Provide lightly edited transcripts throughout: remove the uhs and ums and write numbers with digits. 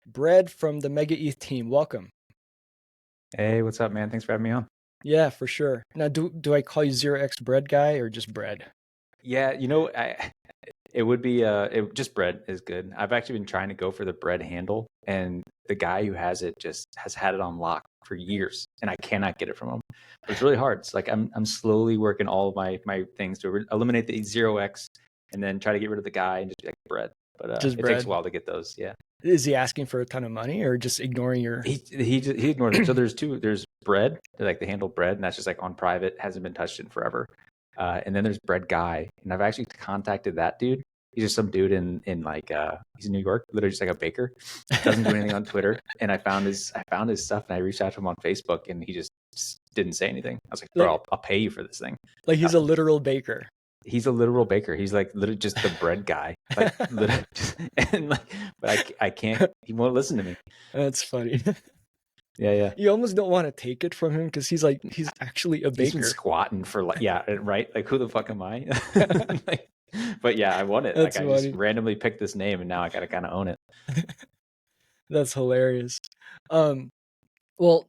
Bread from the MegaETH team. Welcome. Hey, what's up, man? Thanks for having me on. Yeah, for sure. Now, do I call you 0x bread guy or just bread? Yeah, it would be just bread is good. I've actually been trying to go for the bread handle, and the guy who has it just has had it on lock for years, and I cannot get it from him. But it's really hard. It's like I'm slowly working all of my things to eliminate the 0x, and then try to get rid of the guy and just be like bread. But Just it takes a bread. while to get those. Yeah, Is he asking for a ton of money or just ignoring your? he ignores it. So there's two. There's bread, like the handle bread, and that's just like on private, hasn't been touched in forever. And then there's Bread Guy, and I've actually contacted that dude. He's just some dude in like he's in New York, literally just like a baker. Doesn't do anything on Twitter. And I found his stuff, and I reached out to him on Facebook, and he just didn't say anything. I was like, bro, like I'll pay you for this thing. like he's a literal baker. He's a literal baker. He's like literally just the bread guy. Like literally, and like, but I can't. He won't listen to me. That's funny. Yeah, yeah. You almost don't want to take it from him because he's actually a He's been baker. squatting for like, yeah, right. Like, who the fuck am I? Like, but yeah, I won it. Like, That's I just funny. randomly picked this name, and now I gotta kind of own it. That's hilarious. Um, well,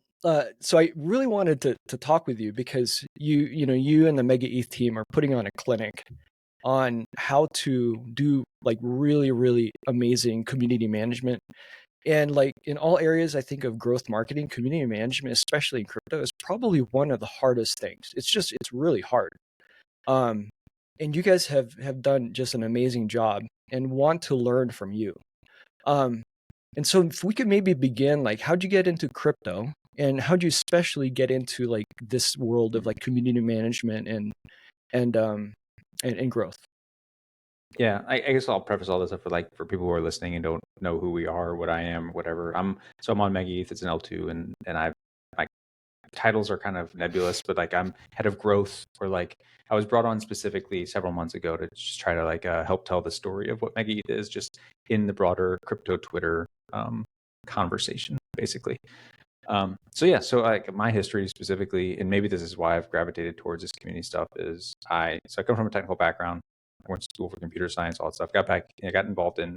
so I really wanted to talk with you because you and the MegaETH team are putting on a clinic on how to do like really, really amazing community management. And like in all areas, I think of growth marketing, community management, especially in crypto, is probably one of the hardest things. It's really hard. Um, and you guys have done just an amazing job and want to learn from you. Um, and so if we could maybe begin, like, how'd you get into crypto and how'd you especially get into like this world of like community management and um and growth? Yeah, I guess I'll preface all this up for people who are listening and don't know who we are, what I am, whatever. I'm on MegaETH. It's an L2, and my titles are kind of nebulous, but like I'm head of growth, or like I was brought on specifically several months ago to just try to like help tell the story of what MegaETH is, just in the broader crypto Twitter conversation, basically. So yeah, so like my history specifically, and maybe this is why I've gravitated towards this community stuff, is I come from a technical background. I went to school for computer science, all that stuff. Got involved in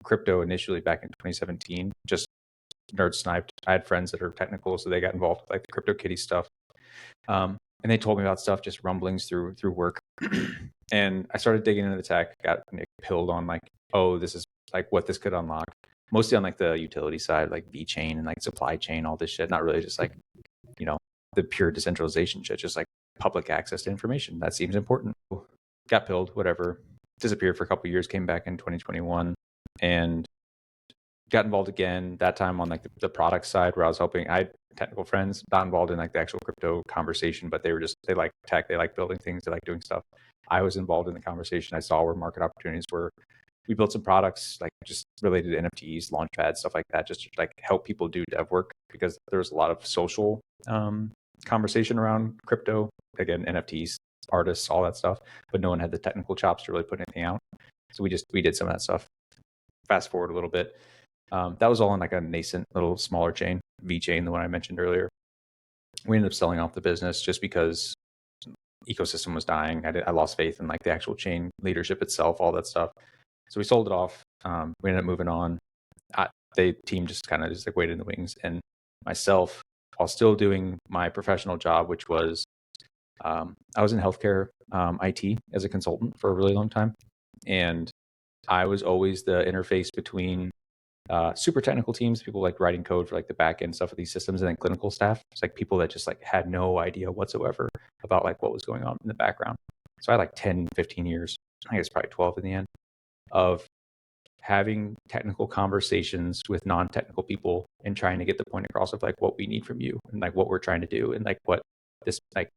crypto initially back in 2017. Just nerd sniped. I had friends that are technical, so they got involved with like the crypto kitty stuff. And they told me about stuff, just rumblings through work. And I started digging into the tech, got pilled on like, oh, this is like what this could unlock. Mostly on like the utility side, like VeChain and like supply chain, all this shit. Not really just like, you know, the pure decentralization shit, just like public access to information. That seems important. Got pilled, whatever. Disappeared for a couple of years, came back in 2021 and got involved again, that time on like the product side, where I was helping. I had technical friends not involved in like the actual crypto conversation, but they like tech, they like building things, they like doing stuff. I was involved in the conversation. I saw where market opportunities were. We built some products like just related to NFTs, launchpads, stuff like that, just to like help people do dev work, because there was a lot of social conversation around crypto. Again, NFTs, artists, all that stuff, but no one had the technical chops to really put anything out. So we did some of that stuff. Fast forward a little bit. That was all in like a nascent little smaller chain, VeChain, the one I mentioned earlier. We ended up selling off the business just because ecosystem was dying. I lost faith in like the actual chain leadership itself, all that stuff. So we sold it off. We ended up moving on. The team just kind of just like waited in the wings. And myself, while still doing my professional job, which was I was in healthcare IT as a consultant for a really long time. And I was always the interface between super technical teams, people like writing code for like the back end stuff of these systems, and then clinical staff. It's like people that just like had no idea whatsoever about like what was going on in the background. So I had like 10, 15 years, I guess probably 12 in the end, of having technical conversations with non-technical people and trying to get the point across of like what we need from you and like what we're trying to do and like what this like,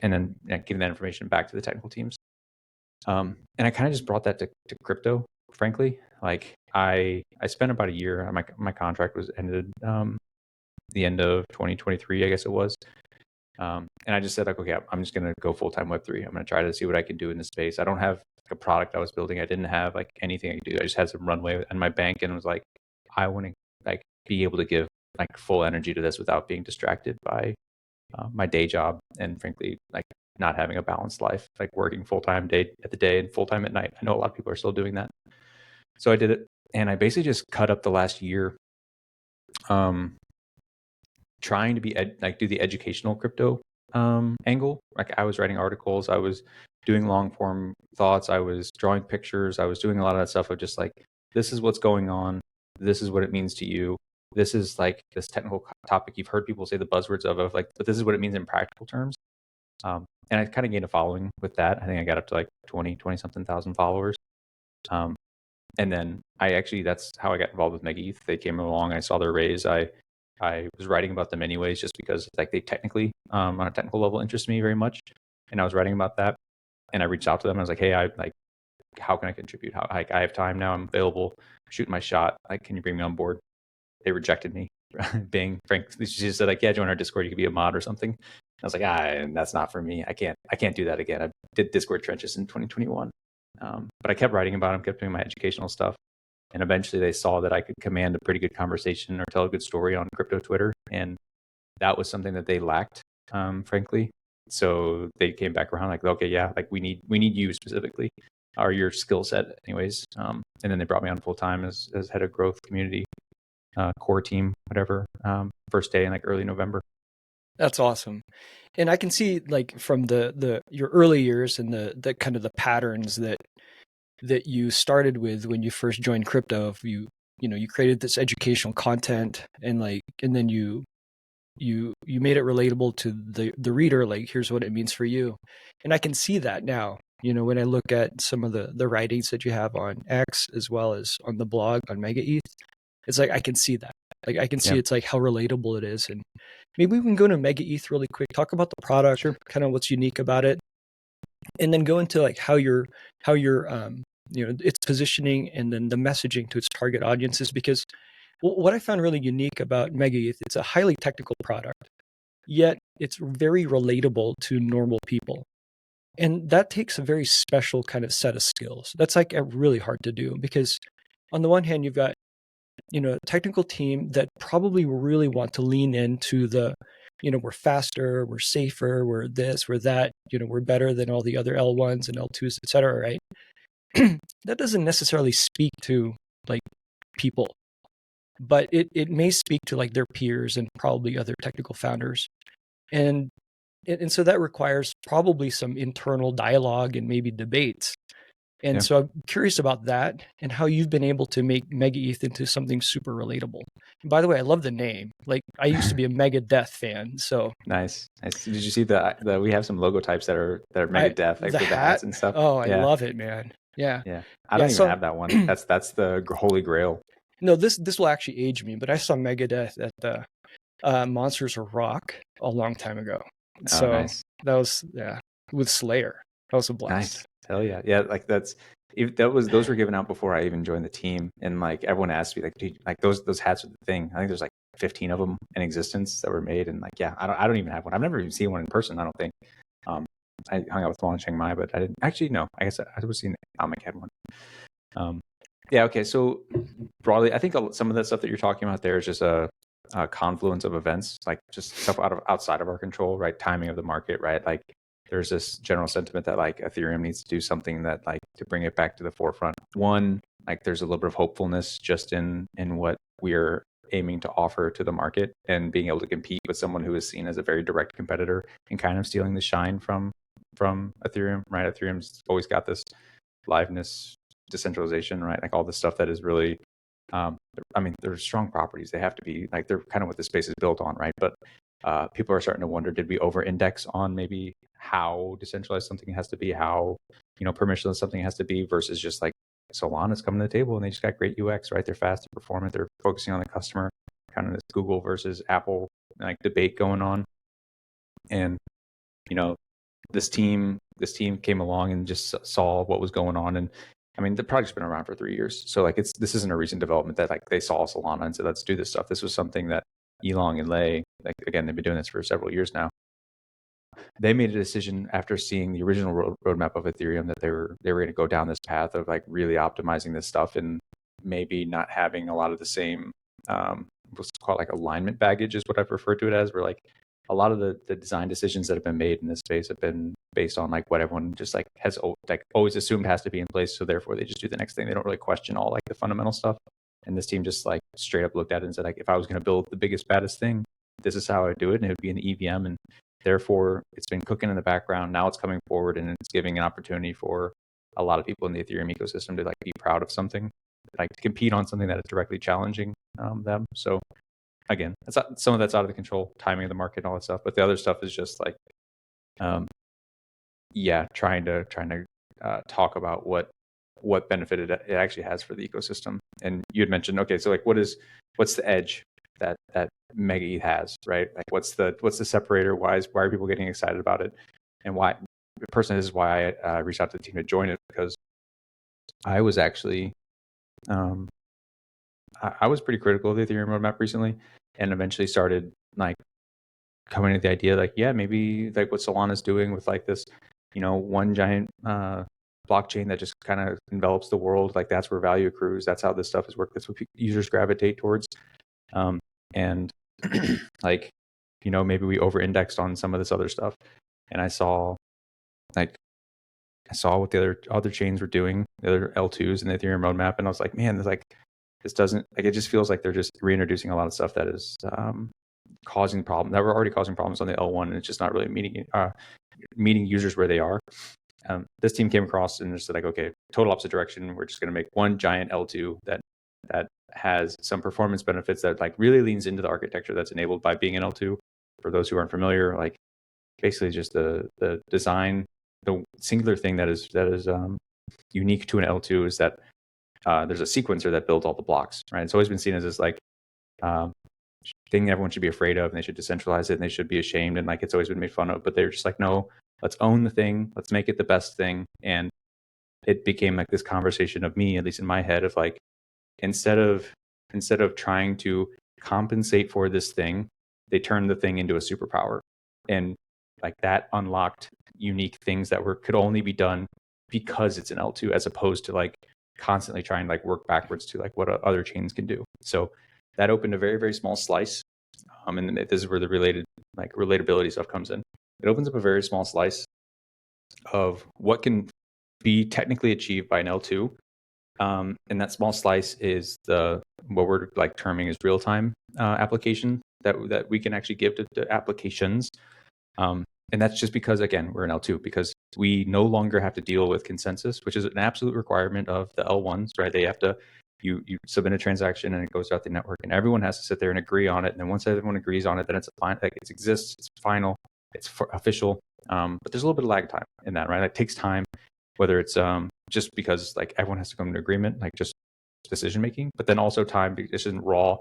and then getting that information back to the technical teams. And I kind of just brought that to crypto, frankly. Like I spent about a year. My contract was ended the end of 2023, I guess it was. And I just said like, okay, I'm just gonna go full time Web3. I'm gonna try to see what I can do in this space. I don't have like a product I was building. I didn't have like anything I could do. I just had some runway in my bank, and was like, I want to like be able to give like full energy to this without being distracted by my day job, and frankly, like not having a balanced life, like working full time day at the day and full time at night. I know a lot of people are still doing that. So I did it. And I basically just cut up the last year, trying to be do the educational crypto angle. Like I was writing articles, I was doing long form thoughts, I was drawing pictures, I was doing a lot of that stuff of just like, this is what's going on, this is what it means to you, this is like this technical topic you've heard people say the buzzwords of like, but this is what it means in practical terms. And I kind of gained a following with that. I think I got up to like 20 something thousand followers. And then that's how I got involved with MegaETH. They came along, I saw their raise. I was writing about them anyways, just because like they technically, on a technical level, interest me very much. And I was writing about that, and I reached out to them. I was like, hey, how can I contribute? How, like, I have time now, I'm available, shoot my shot. Like, can you bring me on board? They rejected me. Being frank, she just said like, yeah, join our Discord. You could be a mod or something. I was like, that's not for me. I can't do that again. I did Discord trenches in 2021. But I kept writing about them, kept doing my educational stuff. And eventually they saw that I could command a pretty good conversation or tell a good story on crypto Twitter. And that was something that they lacked, frankly. So they came back around like, okay, yeah, like we need you specifically, or your skill set anyways. And then they brought me on full time as head of growth community, core team, whatever, first day in like early November. That's awesome. And I can see like from your early years and the kind of the patterns that you started with when you first joined crypto. If you created this educational content, and then you made it relatable to the reader, like here's what it means for you. And I can see that now, when I look at some of the writings that you have on X as well as on the blog on MegaETH. It's like I can see that. Like I can see it's like how relatable it is. And maybe we can go to MegaETH really quick, talk about the product, Sure. kind of what's unique about it, and then go into like how you're its positioning and then the messaging to its target audiences. Because what I found really unique about MegaETH, it's a highly technical product, yet it's very relatable to normal people. And that takes a very special kind of set of skills. That's like really hard to do, because on the one hand, you've got a technical team that probably really want to lean into we're faster, we're safer, we're this, we're that, we're better than all the other L1s and L2s, et cetera, right? That doesn't necessarily speak to like people, but it may speak to like their peers and probably other technical founders. And so that requires probably some internal dialogue and maybe debates. And so I'm curious about that and how you've been able to make MegaETH into something super relatable. And by the way, I love the name. Like I used to be a MegaDeath fan. So Nice. Did you see the we have some logo types that are MegaDeath, like the with the hat. hats and stuff? Oh, I Yeah. love it, man. Yeah. Yeah. I don't even have that one. That's the holy grail. No, this will actually age me, but I saw MegaDeath at the Monsters of Rock a long time ago. So nice. that was with Slayer. That was a blast. Nice. Hell yeah. Yeah, like those were given out before I even joined the team, and like everyone asked me like, dude, like those hats are the thing. I think there's like 15 of them in existence that were made, and like I don't even have one. I've never even seen one in person, I don't think. I hung out with one in Chiang Mai, but I didn't actually know. I guess I was seeing Amic had one. Yeah, okay. So broadly, I think some of the stuff that you're talking about there is just a confluence of events, like just stuff outside of our control, right? Timing of the market, right? Like there's this general sentiment that like Ethereum needs to do something that like to bring it back to the forefront. One, like there's a little bit of hopefulness just in what we're aiming to offer to the market, and being able to compete with someone who is seen as a very direct competitor and kind of stealing the shine from Ethereum, right? Ethereum's always got this liveness, decentralization, right? Like all the stuff that is really I mean, they're strong properties. They have to be like, they're kind of what the space is built on, right? But people are starting to wonder, did we over-index on maybe how decentralized something has to be, how permissionless something has to be, versus just like Solana's coming to the table and they just got great UX, right? They're fast, they're performant, they're focusing on the customer. Kind of this Google versus Apple like debate going on, and this team came along and just saw what was going on. And I mean, the project's been around for 3 years, so like this isn't a recent development that like they saw Solana and said, let's do this stuff. This was something that Elong and Lei, like again, they've been doing this for several years now. They made a decision after seeing the original roadmap of Ethereum that they were going to go down this path of like really optimizing this stuff and maybe not having a lot of the same what's called like alignment baggage is what I've referred to it as, where like a lot of the design decisions that have been made in this space have been based on like what everyone just like has like always assumed has to be in place. So therefore they just do the next thing. They don't really question all like the fundamental stuff. And this team just like straight up looked at it and said, like, if I was going to build the biggest, baddest thing, this is how I would do it. And it would be an EVM. And therefore it's been cooking in the background. Now it's coming forward and it's giving an opportunity for a lot of people in the Ethereum ecosystem to like be proud of something, like to compete on something that is directly challenging them. So again, some of that's out of the control, timing of the market and all that stuff. But the other stuff is just like, trying to talk about what benefit it actually has for the ecosystem. And you had mentioned, okay, so like what's the edge that MegaETH has, right? Like what's the separator? Why are people getting excited about it? And why personally, this is why I reached out to the team to join it, because I was actually I was pretty critical of the Ethereum roadmap recently, and eventually started like coming to the idea like, yeah, maybe like what Solana's doing with like this, one giant blockchain that just kind of envelops the world, like that's where value accrues. That's how this stuff is worked. That's what users gravitate towards. And like, maybe we over-indexed on some of this other stuff. And I saw what the other chains were doing, the other L2s in the Ethereum roadmap, and I was like, man, this doesn't, like, it just feels like they're just reintroducing a lot of stuff that is causing problems that were already causing problems on the L1, and it's just not really meeting users where they are. This team came across and just said like, okay, total opposite direction. We're just going to make one giant L2 that has some performance benefits that like really leans into the architecture that's enabled by being an L2. For those who aren't familiar, like basically just the design, the singular thing that is unique to an L2 is that there's a sequencer that builds all the blocks, right? It's always been seen as this like thing everyone should be afraid of, and they should decentralize it, and they should be ashamed, and like it's always been made fun of. But they're just like, no, let's own the thing, let's make it the best thing. And it became like this conversation of me, at least in my head, of like, instead of trying to compensate for this thing, they turned the thing into a superpower, and like that unlocked unique things that could only be done because it's an L2, as opposed to like constantly trying to like work backwards to like what other chains can do. So that opened a very, very small slice. And this is where the relatability stuff comes in. It opens up a very small slice of what can be technically achieved by an L2. And that small slice is what we're like terming as real-time application that we can actually give to applications. And that's just because, again, we're an L2, because we no longer have to deal with consensus, which is an absolute requirement of the L1s, right? They have to, you submit a transaction and it goes out the network, and everyone has to sit there and agree on it. And then once everyone agrees on it, then it's like it exists, it's final, it's official. But there's a little bit of lag time in that, right? It takes time, whether it's just because like everyone has to come to agreement, like just decision making, but then also time, this isn't raw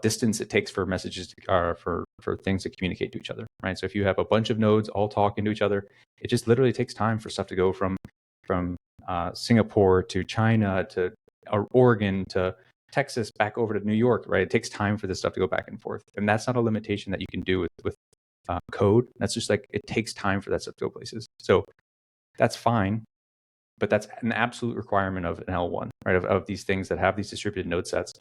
distance it takes for messages for things to communicate to each other, right? So if you have a bunch of nodes all talking to each other, it just literally takes time for stuff to go from Singapore to China to Oregon to Texas back over to New York, right? It takes time for this stuff to go back and forth, and that's not a limitation that you can do with code. That's just like, it takes time for that stuff to go places. So that's fine, but that's an absolute requirement of an L1, right? Of these things that have these distributed node sets.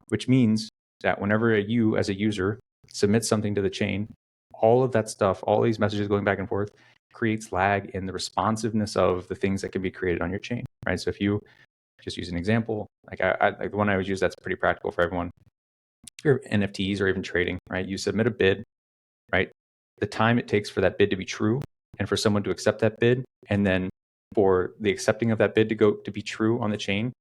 Which means that whenever you as a user submit something to the chain, all of that stuff, all these messages going back and forth, creates lag in the responsiveness of the things that can be created on your chain, right? So if you just use an example, like like the one I always use that's pretty practical for everyone, if you're NFTs or even trading, right? You submit a bid, right? The time it takes for that bid to be true and for someone to accept that bid, and then for the accepting of that bid to be true on the chain,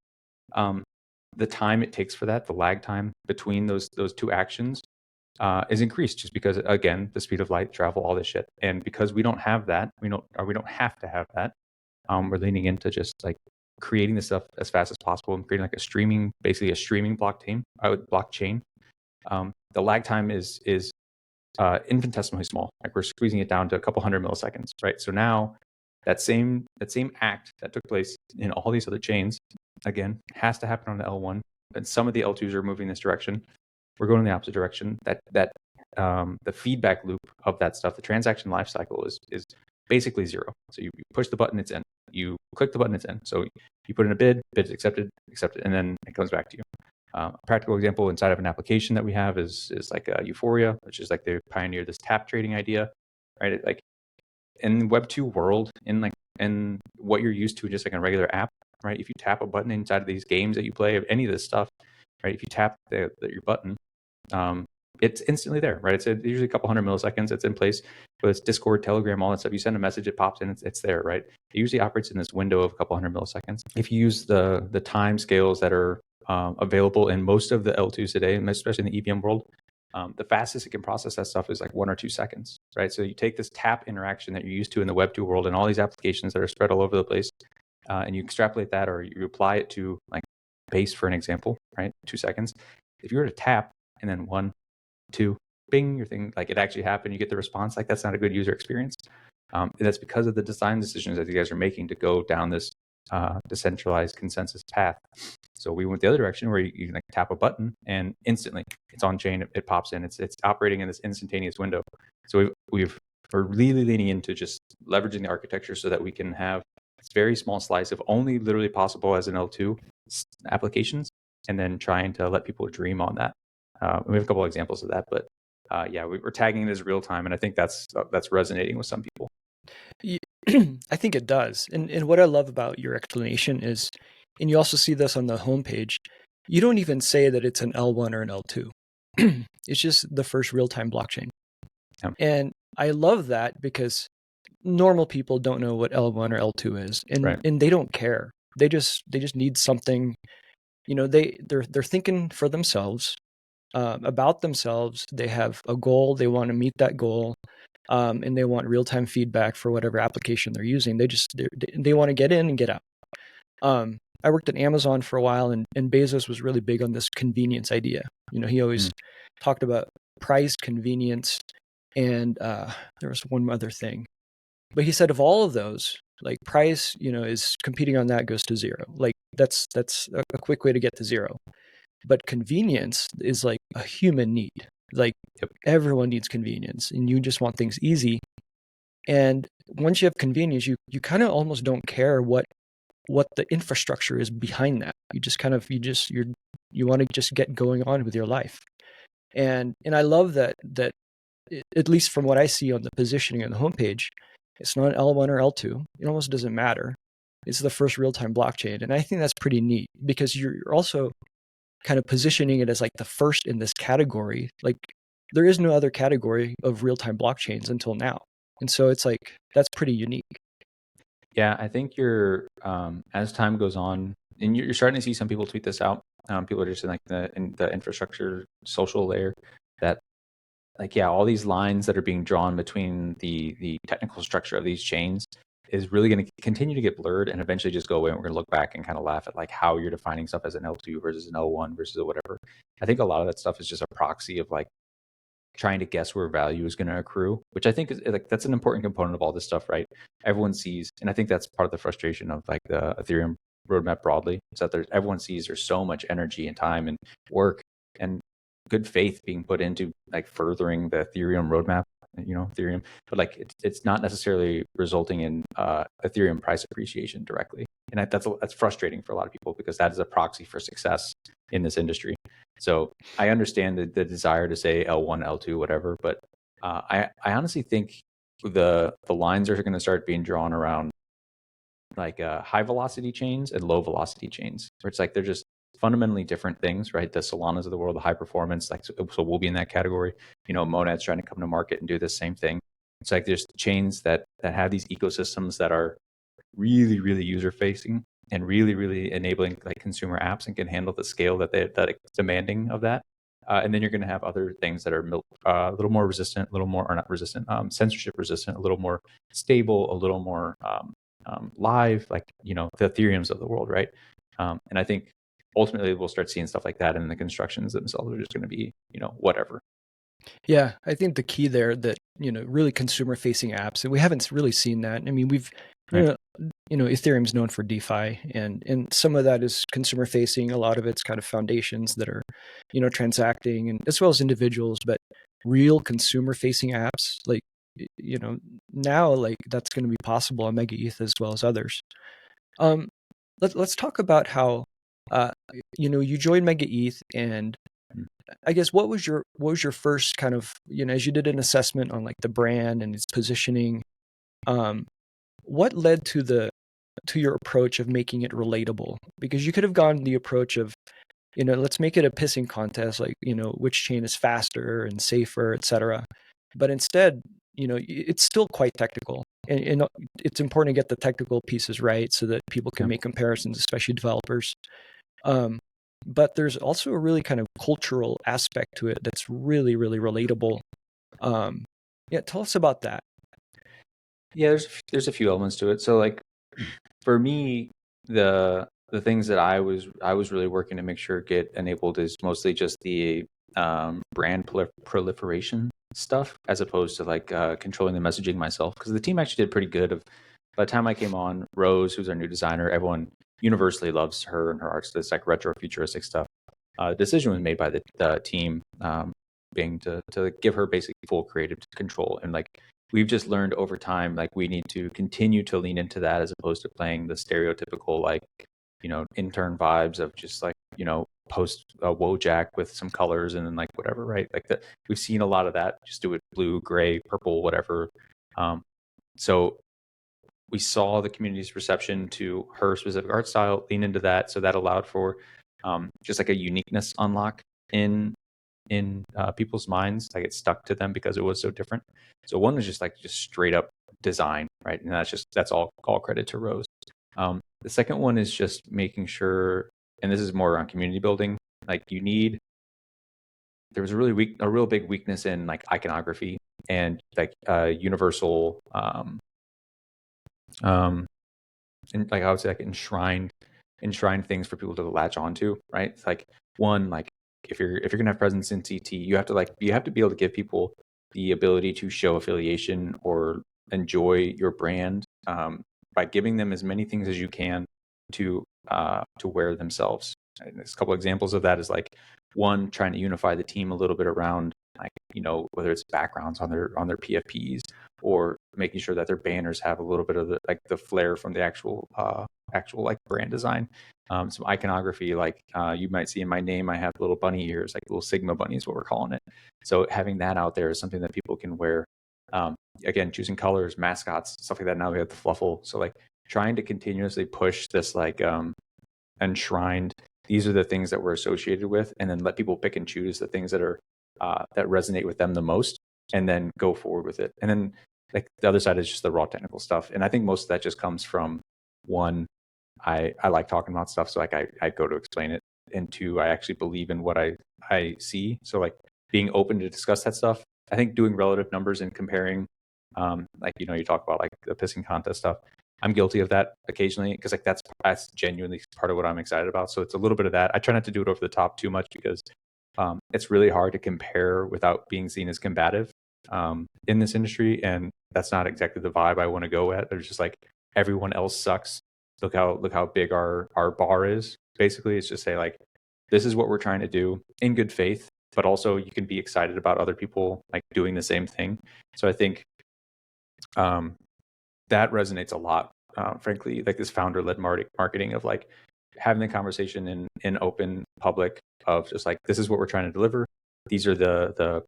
the time it takes for that, the lag time between those two actions is increased, just because, again, the speed of light, travel, all this shit. And because we don't have that, we don't have to have that, we're leaning into just like creating this stuff as fast as possible and creating like basically a streaming blockchain. The lag time is infinitesimally small. Like we're squeezing it down to a couple hundred milliseconds, right? So now that same act that took place in all these other chains, again, has to happen on the L1, and some of the L2s are moving this direction. We're going in the opposite direction. The feedback loop of that stuff, the transaction lifecycle is basically zero. So you push the button, it's in. You click the button, it's in. So you put in a bid is accepted, and then it comes back to you. A practical example inside of an application that we have is like Euphoria, which is like they pioneered this tap trading idea, right? Like in Web2 world, in what you're used to just like a regular app, right? If you tap a button inside of these games that you play, of any of this stuff, right? If you tap your button, it's instantly there, right? It's usually a couple hundred milliseconds. It's in place. Whether it's Discord, Telegram, all that stuff. You send a message, it pops in, it's there, right? It usually operates in this window of a couple hundred milliseconds. If you use the time scales that are available in most of the L2s today, especially in the EVM world, the fastest it can process that stuff is like 1 or 2 seconds, right? So you take this tap interaction that you're used to in the Web2 world and all these applications that are spread all over the place, and you extrapolate that, or you apply it to like base, for an example, right? 2 seconds. If you were to tap and then 1, 2, bing, your thing, like it actually happened, you get the response, like that's not a good user experience. And that's because of the design decisions that you guys are making to go down this decentralized consensus path. So we went the other direction where you can like tap a button and instantly it's on chain, it pops in, it's operating in this instantaneous window. So we're really leaning into just leveraging the architecture so that we can have this very small slice of only literally possible as an L2 applications, and then trying to let people dream on that. We have a couple of examples of that, but yeah, we're tagging it as real time, and I think that's resonating with some people. I think it does. And what I love about your explanation is, and you also see this on the homepage, you don't even say that it's an L1 or an L2. It's just the first real-time blockchain. Yep. And I love that because normal people don't know what L1 or L2 is, and Right. and they don't care. They just need something, you know, they're thinking for themselves, about themselves. They have a goal, they want to meet that goal. And they want real-time feedback for whatever application they're using. They want to get in and get out. I worked at Amazon for a while, and Bezos was really big on this convenience idea. You know, he always talked about price, convenience, and there was one other thing. But he said of all of those, like price, you know, is competing on that goes to zero. Like that's a quick way to get to zero. But convenience is like a human need. Like everyone needs convenience, and you just want things easy. And once you have convenience, you kind of almost don't care what the infrastructure is behind that. You just kind of you want to just get going on with your life. And I love that at least from what I see on the positioning on the homepage, it's not L1 or L2. It almost doesn't matter. It's the first real-time blockchain, and I think that's pretty neat because you're also kind of positioning it as like the first in this category. Like there is no other category of real-time blockchains until now. And so it's like, that's pretty unique. Yeah, I think you're, as time goes on, and you're starting to see some people tweet this out. People are just in like the infrastructure social layer that, like, yeah, all these lines that are being drawn between the technical structure of these chains is really going to continue to get blurred and eventually just go away. And we're going to look back and kind of laugh at like how you're defining stuff as an L2 versus an L1 versus a whatever. I think a lot of that stuff is just a proxy of like trying to guess where value is going to accrue, which I think is like that's an important component of all this stuff, right? Everyone sees, and I think that's part of the frustration of like the Ethereum roadmap broadly, is that everyone sees there's so much energy and time and work and good faith being put into like furthering the Ethereum roadmap, you know, Ethereum, but like it's not necessarily resulting in Ethereum price appreciation directly, and that's frustrating for a lot of people because that is a proxy for success in this industry. So I understand the desire to say L1, L2, whatever, but I honestly think the lines are going to start being drawn around like high velocity chains and low velocity chains, where it's like they're just fundamentally different things, right? The Solanas of the world, the high performance, like so we'll be in that category. You know, Monad's trying to come to market and do the same thing. It's like there's chains that have these ecosystems that are really, really user facing and really, really enabling like consumer apps and can handle the scale that it's demanding of that. And then you're going to have other things that are a little more resistant, a little more, or not resistant, censorship resistant, a little more stable, a little more live, like, you know, the Ethereums of the world, right? And I think ultimately we'll start seeing stuff like that, and the constructions themselves are just going to be, you know, whatever. Yeah, I think the key there that, you know, really consumer facing apps, and we haven't really seen that. I mean, we've, Right. you know, Ethereum's known for DeFi, and some of that is consumer facing. A lot of it's kind of foundations that are, you know, transacting, and as well as individuals, but real consumer facing apps, like, you know, now like that's going to be possible on MegaETH as well as others. Um, let's talk about how uh, you joined MegaETH, and Mm. I guess what was your first kind of, as you did an assessment on like the brand and its positioning, um, what led to your approach of making it relatable? Because you could have gone the approach of, let's make it a pissing contest, like, which chain is faster and safer, etc. But instead, it's still quite technical. And it's important to get the technical pieces right so that people can Yeah. make comparisons, especially developers. Um, but there's also a really kind of cultural aspect to it that's really, really relatable. Um, yeah, tell us about that. Yeah, there's a few elements to it. So like for me, the things that I was really working to make sure get enabled is mostly just the brand proliferation stuff, as opposed to like controlling the messaging myself. Because the team actually did pretty good. By the time I came on, Rose, who's our new designer, everyone universally loves her and her arts. This like retro futuristic stuff. The decision was made by the team, being to give her basically full creative control. And like we've just learned over time, like we need to continue to lean into that as opposed to playing the stereotypical like intern vibes of just like post a Wojak with some colors and then like whatever, right? Like that we've seen a lot of that. Just do it blue, gray, purple, whatever. So we saw the community's reception to her specific art style, lean into that. So that allowed for just like a uniqueness unlock in people's minds. Like it stuck to them because it was so different. So one was just straight up design, right? And that's all credit to Rose. The second one is just making sure, and this is more around community building. Like there was a real big weakness in like iconography and like universal and like I would say like enshrined things for people to latch onto, right? It's like one, like if you're gonna have presence in CT, you have to be able to give people the ability to show affiliation or enjoy your brand, by giving them as many things as you can to wear themselves. And there's a couple examples of that is like one, trying to unify the team a little bit around like whether it's backgrounds on their PFPs or making sure that their banners have a little bit of the flair from the actual like brand design. Some iconography, like you might see in my name, I have little bunny ears, like little Sigma bunny is what we're calling it. So having that out there is something that people can wear. Again, choosing colors, mascots, stuff like that. Now we have the fluffle. So like trying to continuously push this like enshrined. These are the things that we're associated with, and then let people pick and choose the things that are that resonate with them the most, and then go forward with it. And then like the other side is just the raw technical stuff. And I think most of that just comes from one, I like talking about stuff, so like I go to explain it, and two, I actually believe in what I see. So like being open to discuss that stuff. I think doing relative numbers and comparing, like you talk about like the pissing contest stuff. I'm guilty of that occasionally because like that's genuinely part of what I'm excited about. So it's a little bit of that. I try not to do it over the top too much because it's really hard to compare without being seen as combative in this industry, and that's not exactly the vibe I want to go at. There's just like everyone else sucks. Look how big our bar is. Basically, it's just say like this is what we're trying to do in good faith, but also you can be excited about other people like doing the same thing. So I think that resonates a lot. Frankly, like this founder-led marketing of like having the conversation in open public of just like this is what we're trying to deliver. These are the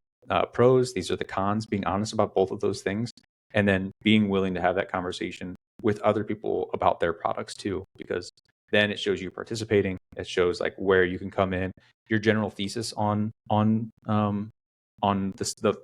pros. These are the cons. Being honest about both of those things, and then being willing to have that conversation with other people about their products too, because then it shows you participating. It shows like where you can come in, your general thesis on the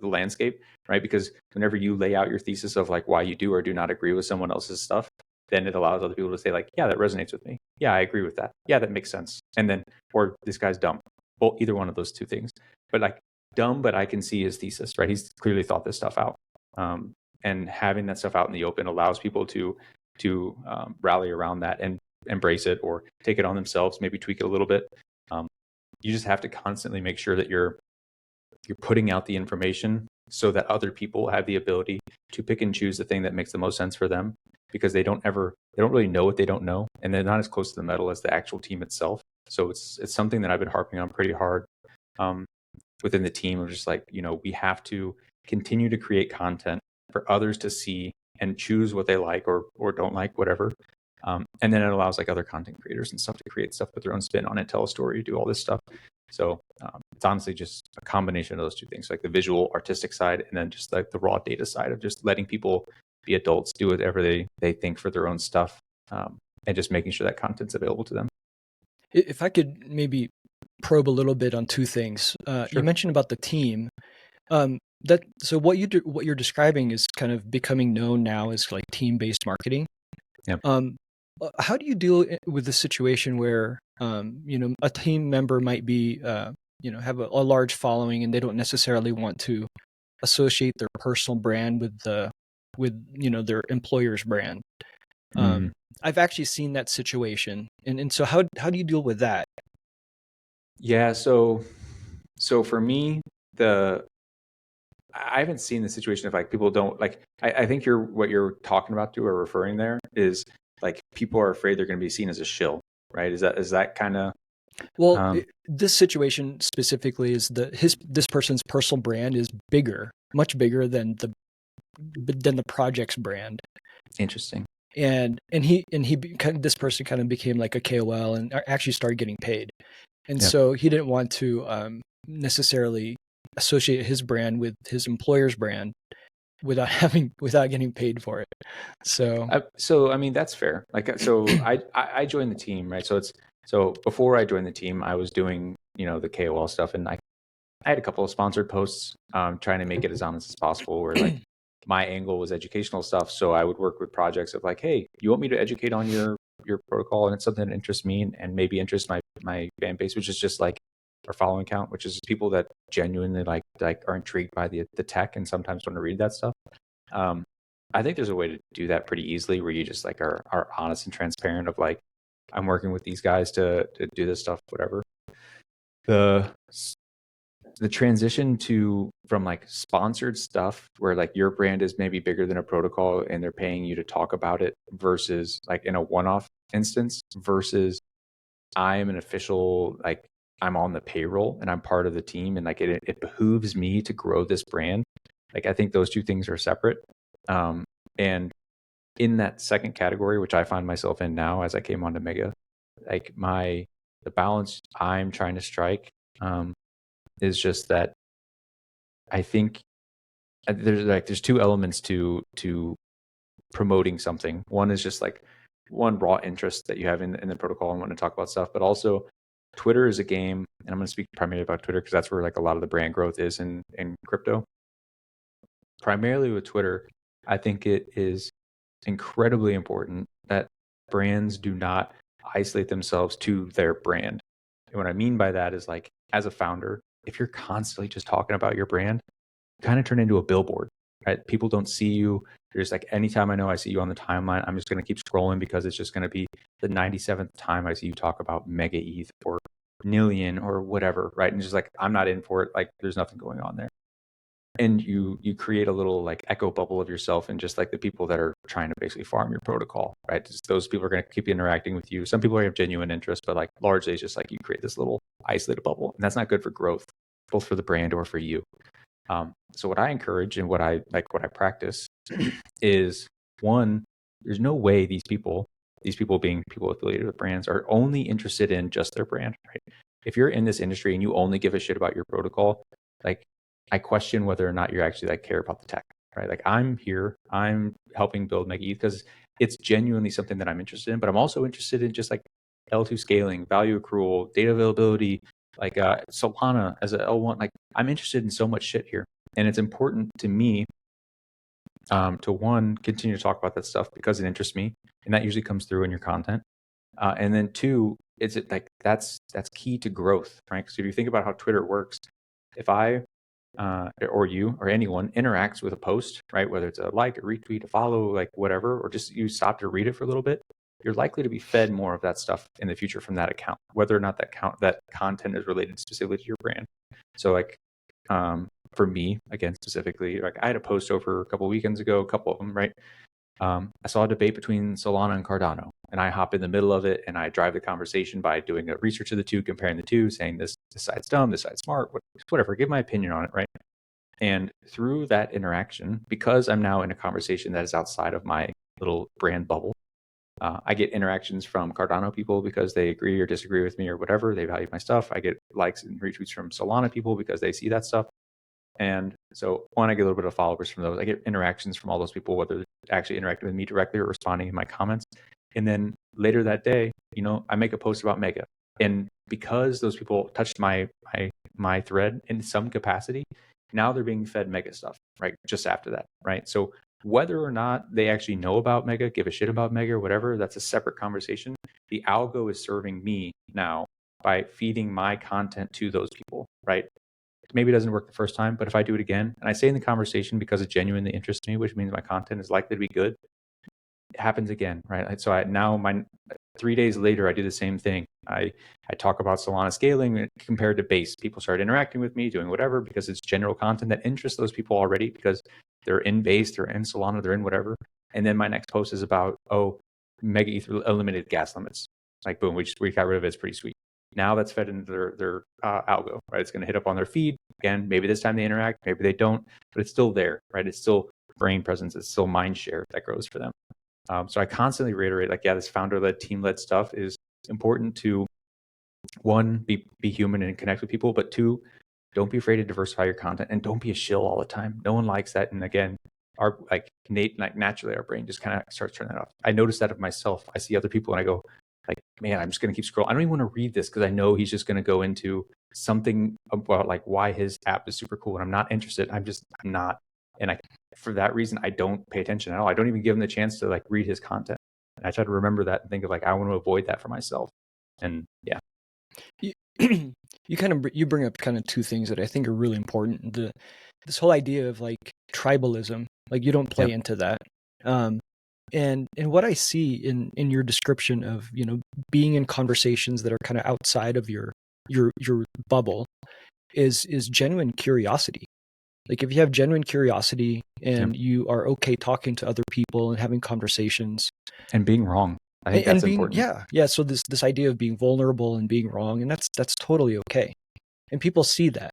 landscape, right? Because whenever you lay out your thesis of like why you do or do not agree with someone else's stuff, then it allows other people to say like, yeah, that resonates with me. Yeah, I agree with that. Yeah, that makes sense. And then, or this guy's dumb. Well, either one of those two things. But like dumb, but I can see his thesis, right? He's clearly thought this stuff out. And having that stuff out in the open allows people to rally around that and embrace it or take it on themselves, maybe tweak it a little bit. You just have to constantly make sure that you're putting out the information so that other people have the ability to pick and choose the thing that makes the most sense for them, because they don't really know what they don't know, and they're not as close to the metal as the actual team itself. So it's something that I've been harping on pretty hard within the team of just like, we have to continue to create content for others to see and choose what they like or don't like, whatever. And then it allows like other content creators and stuff to create stuff, put their own spin on it, tell a story, do all this stuff. So it's honestly just a combination of those two things, like the visual artistic side, and then just like the raw data side of just letting people be adults, do whatever they think for their own stuff, and just making sure that content's available to them. If I could maybe probe a little bit on two things. You Sure. mentioned about the team. That so what you're describing is kind of becoming known now as like team-based marketing. Yep. How do you deal with the situation where a team member might be have a large following and they don't necessarily want to associate their personal brand with their employer's brand? Mm. I've actually seen that situation, and so how do you deal with that? Yeah. So for me, I haven't seen the situation of like people don't like. I think what you're talking about or referring there is like people are afraid they're going to be seen as a shill, right? Is that kind of Well, this situation specifically is this person's personal brand is bigger, much bigger than the project's brand, interesting? this person kind of became like a KOL and actually started getting paid, and Yeah. so he didn't want to necessarily associate his brand with his employer's brand without getting paid for it. So I mean that's fair. Like so I joined the team, right? So before I joined the team, I was doing the KOL stuff, and I had a couple of sponsored posts, trying to make it as honest as possible, where like my angle was educational stuff. So I would work with projects of like, hey, you want me to educate on your protocol, and it's something that interests me and maybe interests my fan base, which is just like our following count, which is people that genuinely like are intrigued by the tech and sometimes want to read that stuff. Um, I think there's a way to do that pretty easily, where you just like are honest and transparent of like, I'm working with these guys to do this stuff, whatever. The transition from like sponsored stuff where like your brand is maybe bigger than a protocol and they're paying you to talk about it, versus like in a one-off instance, versus I am an official, like I'm on the payroll and I'm part of the team, and like it behooves me to grow this brand. Like I think those two things are separate. And in that second category, which I find myself in now as I came onto Mega, like the balance I'm trying to strike, is just that I think there's two elements to promoting something. One is just like one raw interest that you have in the protocol and want to talk about stuff, but also Twitter is a game, and I'm going to speak primarily about Twitter because that's where like a lot of the brand growth is in crypto. Primarily with Twitter, I think it is incredibly important that brands do not isolate themselves to their brand. And what I mean by that is like, as a founder, if you're constantly just talking about your brand, you kind of turn into a billboard, right? People don't see you. There's like, anytime I know I see you on the timeline, I'm just going to keep scrolling because it's just going to be the 97th time I see you talk about MegaETH or Nillion or whatever, right? And just like, I'm not in for it. Like, there's nothing going on there. And you create a little like echo bubble of yourself and just like the people that are trying to basically farm your protocol, right? Just those people are going to keep interacting with you. Some people have genuine interest, but like largely it's just like you create this little isolated bubble, and that's not good for growth, both for the brand or for you. So what I encourage and what I practice is, one, there's no way these people being people affiliated with brands, are only interested in just their brand, right? If you're in this industry and you only give a shit about your protocol, like I question whether or not you actually like care about the tech, right? Like I'm here, I'm helping build MegaETH because it's genuinely something that I'm interested in, but I'm also interested in just like L2 scaling, value accrual, data availability, like Solana as a L1. Like I'm interested in so much shit here, and it's important to me to one, continue to talk about that stuff because it interests me, and that usually comes through in your content. And then two, it's like that's key to growth, right? So if you think about how Twitter works, if I or you or anyone interacts with a post, right, whether it's a like, a retweet, a follow, like whatever, or just you stop to read it for a little bit, you're likely to be fed more of that stuff in the future from that account, whether or not that content is related specifically to your brand. So like for me, again, specifically, like I had a post over a couple of weekends ago, a couple of them, right? I saw a debate between Solana and Cardano, and I hop in the middle of it and I drive the conversation by doing a research of the two, comparing the two, saying this side's dumb, this side's smart, whatever, give my opinion on it, right? And through that interaction, because I'm now in a conversation that is outside of my little brand bubble, I get interactions from Cardano people because they agree or disagree with me or whatever. They value my stuff. I get likes and retweets from Solana people because they see that stuff. And so, one, I get a little bit of followers from those. I get interactions from all those people, whether they're actually interacting with me directly or responding in my comments. And then later that day, I make a post about Mega. And because those people touched my thread in some capacity, now they're being fed Mega stuff, right? Just after that, right? So whether or not they actually know about Mega, give a shit about Mega or whatever, that's a separate conversation. The algo is serving me now by feeding my content to those people, right? Maybe it doesn't work the first time, but if I do it again and I say in the conversation because it genuinely interests me, which means my content is likely to be good, it happens again, right? So my 3 days later, I do the same thing. I talk about Solana scaling compared to Base. People start interacting with me, doing whatever, because it's general content that interests those people already, because they're in Base, they're in Solana, they're in whatever. And then my next post is about, MegaETH eliminated gas limits. Like, boom, we got rid of it. It's pretty sweet. Now that's fed into their algo, right? It's going to hit up on their feed. Again, maybe this time they interact, maybe they don't, but it's still there, right? It's still brain presence. It's still mind share that grows for them. So I constantly reiterate, like, yeah, this founder-led, team-led stuff is important to, one, be human and connect with people, but two, don't be afraid to diversify your content and don't be a shill all the time. No one likes that. And again, naturally, our brain just kind of starts turning that off. I notice that of myself. I see other people and I go, like, man, I'm just going to keep scrolling. I don't even want to read this because I know he's just going to go into something about like why his app is super cool, and I'm not interested. I'm not. And for that reason, I don't pay attention at all. I don't even give him the chance to like read his content. And I try to remember that and think of like, I want to avoid that for myself. And yeah. You, you bring up kind of two things that I think are really important. This whole idea of like tribalism, like you don't play into that. And what I see in your description of, being in conversations that are kind of outside of your bubble is genuine curiosity. Like if you have genuine curiosity and you are okay talking to other people and having conversations and being wrong, I think that's important. Yeah. So this idea of being vulnerable and being wrong, and that's totally okay. And people see that,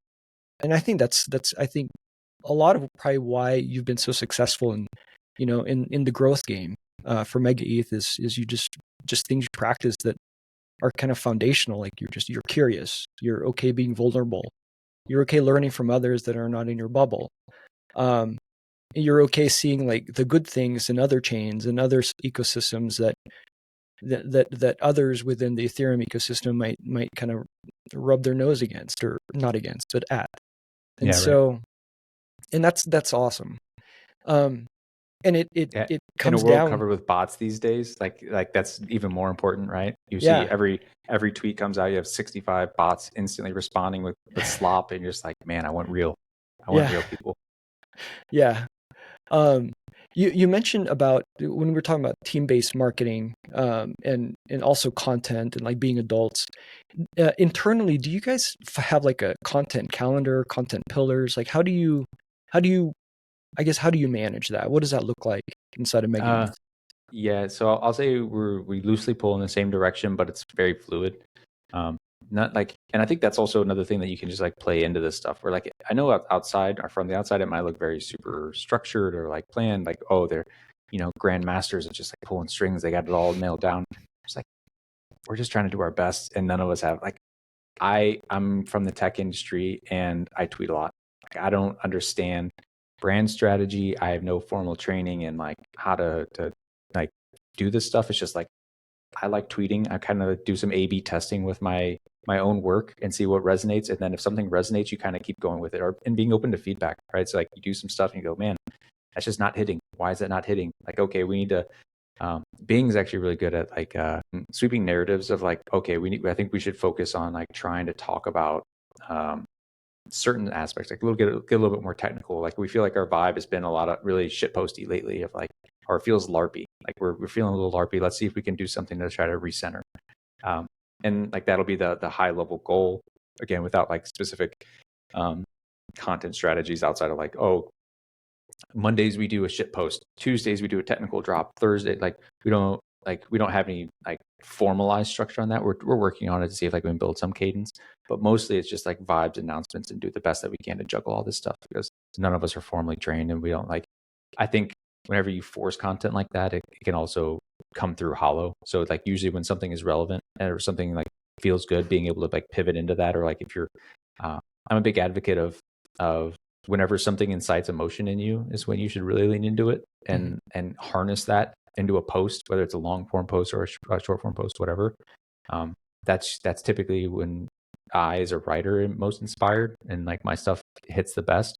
and I think that's I think a lot of probably why you've been so successful in the growth game for MegaETH is you just things you practice that are kind of foundational. Like you're curious, you're okay being vulnerable, you're okay learning from others that are not in your bubble. You're okay seeing like the good things in other chains and other ecosystems that others within the Ethereum ecosystem might kind of rub their nose against, or not against, but at. And and that's awesome. And it comes in a world down covered with bots these days, like that's even more important, right? You see every tweet comes out, you have 65 bots instantly responding with slop, and you're just like, man, I want real people. Yeah. You mentioned about when we were talking about team-based marketing, and also content and like being adults. Internally, do you guys have like a content calendar, content pillars? Like how do you manage that? What does that look like inside of MegaETH? Yeah, so I'll say we loosely pull in the same direction, but it's very fluid. Not like, and I think that's also another thing that you can just like play into this stuff. Where like I know outside, or from the outside, it might look very super structured or like planned. Like, oh, they're grandmasters of just like pulling strings. They got it all nailed down. It's like we're just trying to do our best, and none of us have. Like I'm from the tech industry and I tweet a lot. Like I don't understand brand strategy. I have no formal training in like how to like do this stuff. It's just like I like tweeting. I kind of do some A/B testing with my own work and see what resonates. And then if something resonates, you kind of keep going with it, and being open to feedback, right? So like you do some stuff and you go, man, that's just not hitting. Why is that not hitting? Like, okay, we need to. Bing's actually really good at like sweeping narratives of like, okay, I think we should focus on like trying to talk about certain aspects, like get a little bit more technical. Like we feel like our vibe has been a lot of really shitposty lately, of like, or it feels LARPy. Like we're feeling a little LARPy. Let's see if we can do something to try to recenter. And like that'll be the high level goal, again, without like specific content strategies outside of like, oh, Mondays we do a shit post, Tuesdays we do a technical drop, Thursday like we don't have any like formalized structure on that. We're working on it to see if like we can build some cadence, but mostly it's just like vibes, announcements, and do the best that we can to juggle all this stuff, because none of us are formally trained, and we don't like. I think whenever you force content like that, it can also come through hollow. So like usually when something is relevant or something like feels good, being able to like pivot into that, or like if you're, I'm a big advocate of whenever something incites emotion in you is when you should really lean into it and harness that into a post, whether it's a long form post or a short form post, whatever. That's typically when I, as a writer, am most inspired and like my stuff hits the best.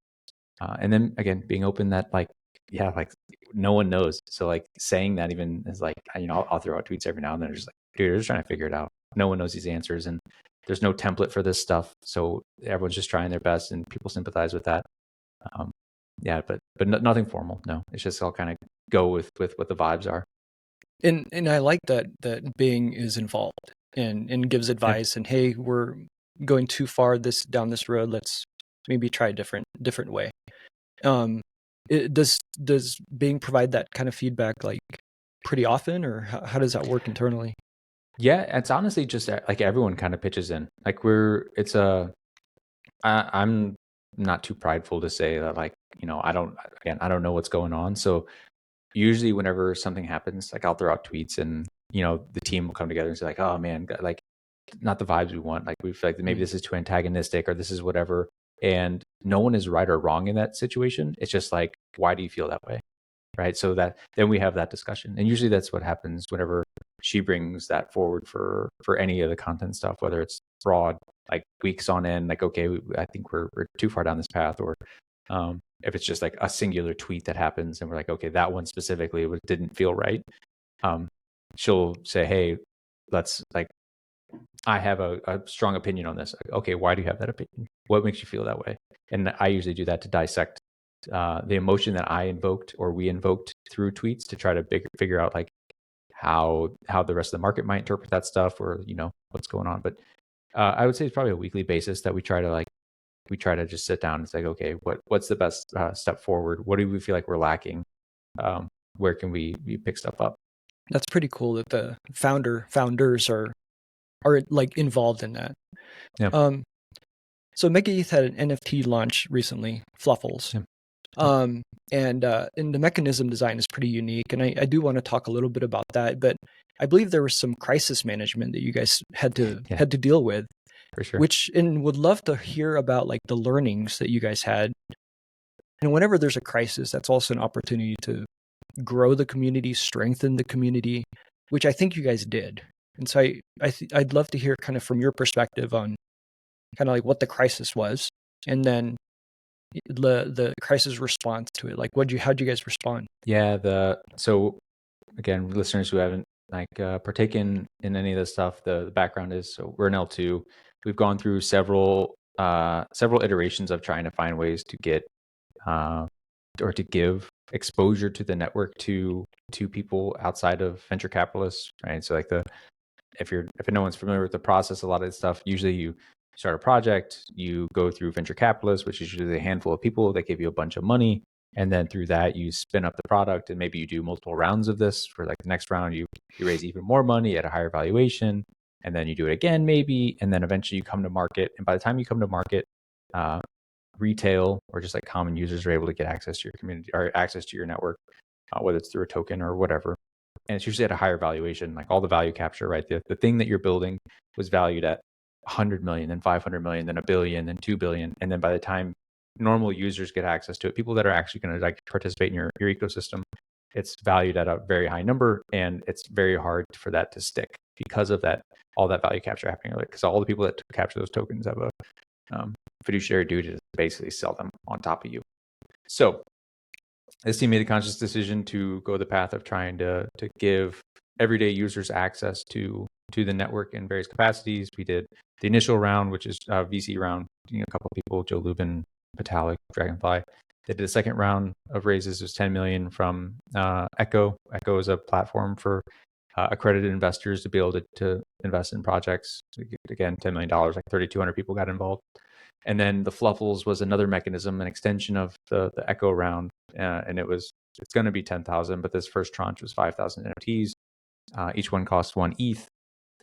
And then again, being open that like, yeah, like no one knows. So like saying that even is like, I'll throw out tweets every now and then. Just like, dude, they're just trying to figure it out. No one knows these answers, and there's no template for this stuff. So everyone's just trying their best, and people sympathize with that. Yeah, but nothing formal. No, it's just all kind of go with what the vibes are. And I like that Bing is involved and gives advice, and hey, we're going too far down this road. Let's maybe try a different way. Does Bing provide that kind of feedback like pretty often, or how does that work internally? Yeah, it's honestly just like everyone kind of pitches in. Like I'm not too prideful to say that like, I don't know what's going on. So usually whenever something happens, like I'll throw out tweets and, the team will come together and say like, oh man, like not the vibes we want. Like we feel like maybe this is too antagonistic or this is whatever. And no one is right or wrong in that situation. It's just like, why do you feel that way? Right. So that then we have that discussion. And usually that's what happens whenever she brings that forward for any of the content stuff, whether it's broad, like weeks on end, like, okay, I think we're too far down this path, or if it's just like a singular tweet that happens and we're like, okay, that one specifically didn't feel right. She'll say, hey, let's like, I have a strong opinion on this. Okay, why do you have that opinion? What makes you feel that way? And I usually do that to dissect the emotion that I invoked or we invoked through tweets to try to figure out like how the rest of the market might interpret that stuff, or what's going on. But I would say it's probably a weekly basis that we try to just sit down and say, okay, what's the best step forward? What do we feel like we're lacking? Where can we pick stuff up? That's pretty cool that the founders are like involved in that. Yeah. So MegaETH had an NFT launch recently, Fluffles. Yeah. And the mechanism design is pretty unique, and I do want to talk a little bit about that. But I believe there was some crisis management that you guys had to deal with, for sure. and would love to hear about like the learnings that you guys had. And whenever there's a crisis, that's also an opportunity to grow the community, strengthen the community, which I think you guys did. And so I'd love to hear kind of from your perspective on kind of like what the crisis was, and then the crisis response to it. Like, how'd you guys respond? Yeah, so again, listeners who haven't like partaken in any of this stuff, the background is, so we're an L2. We've gone through several iterations of trying to find ways to get or to give exposure to the network to people outside of venture capitalists, right? So like if no one's familiar with the process, a lot of this stuff, usually you start a project, you go through venture capitalists, which is usually a handful of people that give you a bunch of money. And then through that, you spin up the product, and maybe you do multiple rounds of this. For like the next round, you raise even more money at a higher valuation, and then you do it again, maybe, and then eventually you come to market. And by the time you come to market, retail or just like common users are able to get access to your community or access to your network, whether it's through a token or whatever. And it's usually at a higher valuation, like all the value capture, right? The thing that you're building was valued at 100 million, then 500 million, then a billion, then 2 billion. And then by the time normal users get access to it, people that are actually going to like participate in your ecosystem, it's valued at a very high number, and it's very hard for that to stick because of that, all that value capture happening. Because all the people that capture those tokens have a fiduciary duty to basically sell them on top of you. So this team made a conscious decision to go the path of trying to give everyday users access to the network in various capacities. We did the initial round, which is a VC round, a couple of people, Joe Lubin, Vitalik, Dragonfly. They did a second round of raises. It was 10 million from Echo. Echo is a platform for accredited investors to be able to invest in projects. Again, $10 million, like 3,200 people got involved. And then the Fluffles was another mechanism, an extension of the Echo round. And it's going to be 10,000, but this first tranche was 5,000 NFTs. Each one cost 1 ETH.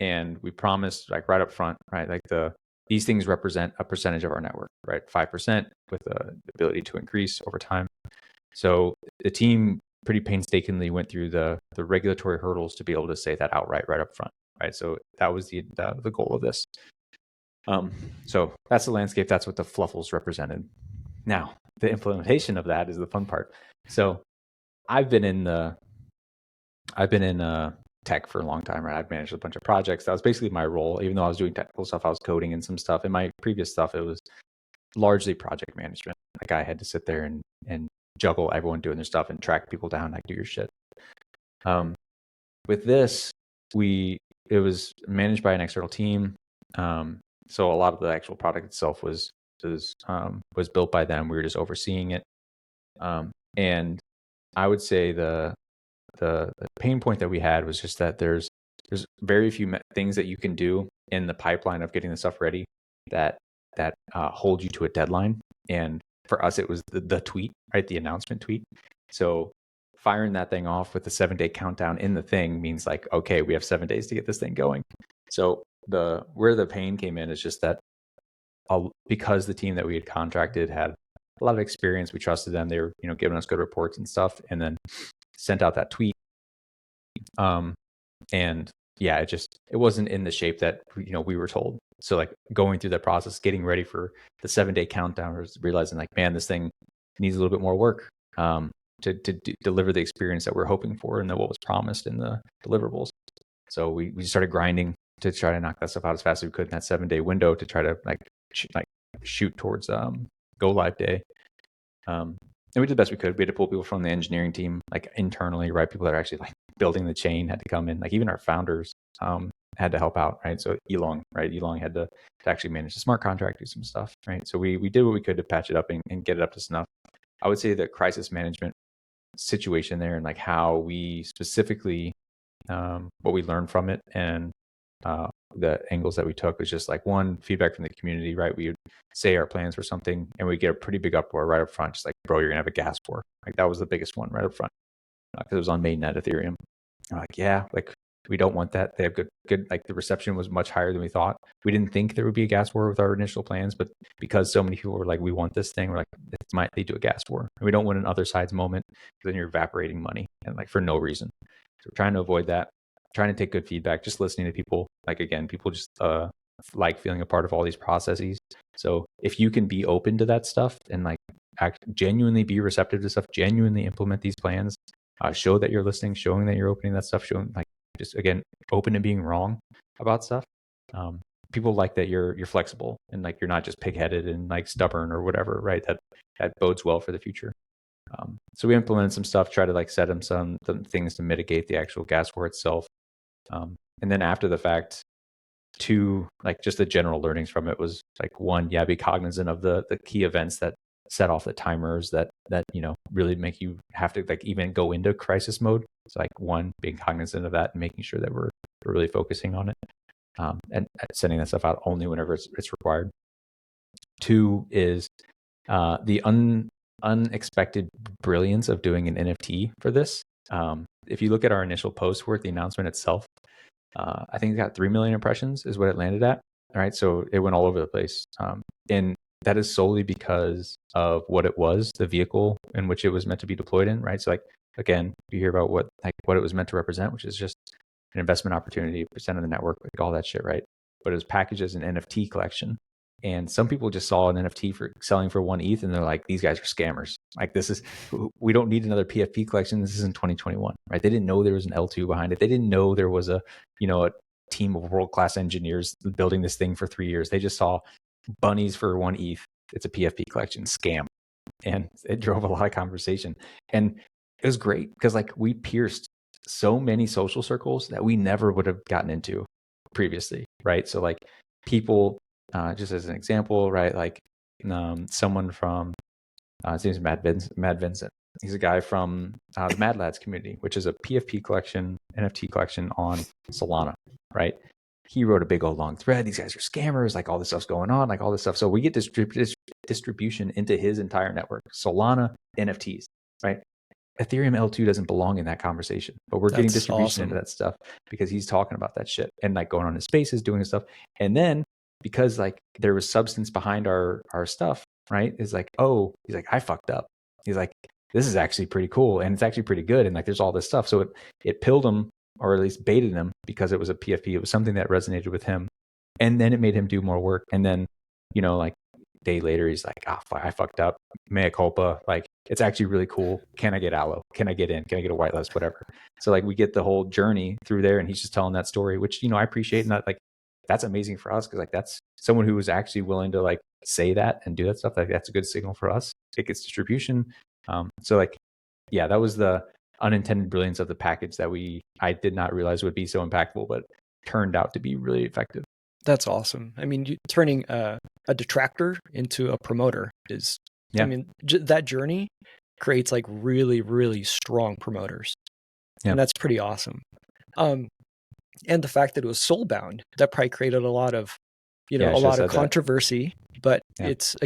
And we promised, like right up front, right, like these things represent a percentage of our network, right? 5% with the ability to increase over time. So the team pretty painstakingly went through the regulatory hurdles to be able to say that outright right up front, right? So that was the goal of this. So that's the landscape. That's what the fluffles represented. Now, the implementation of that is the fun part. So I've been in tech for a long time, right? I've managed a bunch of projects. That was basically my role. Even though I was doing technical stuff, I was coding and some stuff. In my previous stuff, it was largely project management. Like I had to sit there and juggle everyone doing their stuff and track people down, like do your shit. With this, it was managed by an external team. So a lot of the actual product itself was built by them. We were just overseeing it. And I would say the pain point that we had was just that there's very few things that you can do in the pipeline of getting the stuff ready that hold you to a deadline. And for us, it was the tweet, right? The announcement tweet. So firing that thing off with the 7-day countdown in the thing means like, okay, we have 7 days to get this thing going. So where the pain came in is just that because the team that we had contracted had a lot of experience, we trusted them. They were, giving us good reports and stuff, and then sent out that tweet. And yeah, it wasn't in the shape that, we were told. So like going through that process, getting ready for the 7-day countdown, was realizing like, man, this thing needs a little bit more work to deliver the experience that we're hoping for and that what was promised in the deliverables. So we started grinding to try to knock that stuff out as fast as we could in that 7-day window to try to shoot towards go live day. And we did the best we could. We had to pull people from the engineering team, like internally, right? People that are actually like building the chain had to come in. Like even our founders had to help out, right? So Elong had to actually manage the smart contract, do some stuff, right? So we did what we could to patch it up and get it up to snuff. I would say the crisis management situation there and like how we specifically, what we learned from it and the angles that we took was just like one, feedback from the community, right? We would say our plans for something and we get a pretty big uproar right up front, just like, bro, you're gonna have a gas war. Like that was the biggest one right up front because it was on mainnet Ethereum. I'm like, yeah, like we don't want that. They have good, like the reception was much higher than we thought. We didn't think there would be a gas war with our initial plans, but because so many people were like, we want this thing, we're like, it might lead to a gas war. And we don't want an other side's moment because then you're evaporating money and like for no reason. So we're trying to avoid that, trying to take good feedback, just listening to people. Like again, people just like feeling a part of all these processes. So if you can be open to that stuff and like genuinely be receptive to stuff, genuinely implement these plans, show that you're listening, showing that you're opening that stuff, showing like just again open to being wrong about stuff. People like that you're flexible and like you're not just pigheaded and like stubborn or whatever, right? That bodes well for the future. So we implemented some stuff, try to like set them some things to mitigate the actual gas war itself. And then after the fact, two, like just the general learnings from it was like one, yeah, be cognizant of the key events that set off the timers that really make you have to like even go into crisis mode. So like one, being cognizant of that and making sure that we're really focusing on it, and sending that stuff out only whenever it's required. Two is the unexpected brilliance of doing an NFT for this. If you look at our initial post for the announcement itself, I think it got 3 million impressions is what it landed at. All right. So it went all over the place. And that is solely because of what it was, the vehicle in which it was meant to be deployed in. Right. So like, again, you hear about what it was meant to represent, which is just an investment opportunity, percent of the network, like all that shit. Right. But it was packaged as an NFT collection. And some people just saw an NFT for selling for 1 ETH and they're like, these guys are scammers. Like we don't need another PFP collection. This is in 2021, right? They didn't know there was an L2 behind it. They didn't know there was a team of world-class engineers building this thing for 3 years. They just saw bunnies for 1 ETH. It's a PFP collection scam. And it drove a lot of conversation. And it was great because like we pierced so many social circles that we never would have gotten into previously, right? So like people, just as an example, right? Like someone from, his name is Mad Vincent. He's a guy from the Mad Lads community, which is a PFP collection, NFT collection on Solana, right? He wrote a big old long thread. These guys are scammers, like all this stuff's going on, like all this stuff. So we get distribution into his entire network, Solana NFTs, right? Ethereum L2 doesn't belong in that conversation, but we're getting distribution into that stuff because he's talking about that shit and like going on his spaces, doing his stuff. And then because like there was substance behind our stuff, right? Is like, oh, he's like, I fucked up. He's like, this is actually pretty cool, and it's actually pretty good, and like there's all this stuff. So it pilled him, or at least baited him, because it was a PFP. It was something that resonated with him, and then it made him do more work. And then, like day later, he's like, I fucked up, mea culpa. Like, it's actually really cool. Can I get allo? Can I get in? Can I get a whitelist? Whatever. So like we get the whole journey through there, and he's just telling that story, which I appreciate, and that, like, that's amazing for us, because like that's someone who was actually willing to like say that and do that stuff. Like that's a good signal for us. It gets distribution. So like, yeah, that was the unintended brilliance of the package that I did not realize would be so impactful, but turned out to be really effective. That's awesome. I mean, turning a detractor into a promoter is, I mean, that journey creates like really, really strong promoters. And that's pretty awesome. And the fact that it was soul bound, that probably created a lot of, a lot of controversy, but it's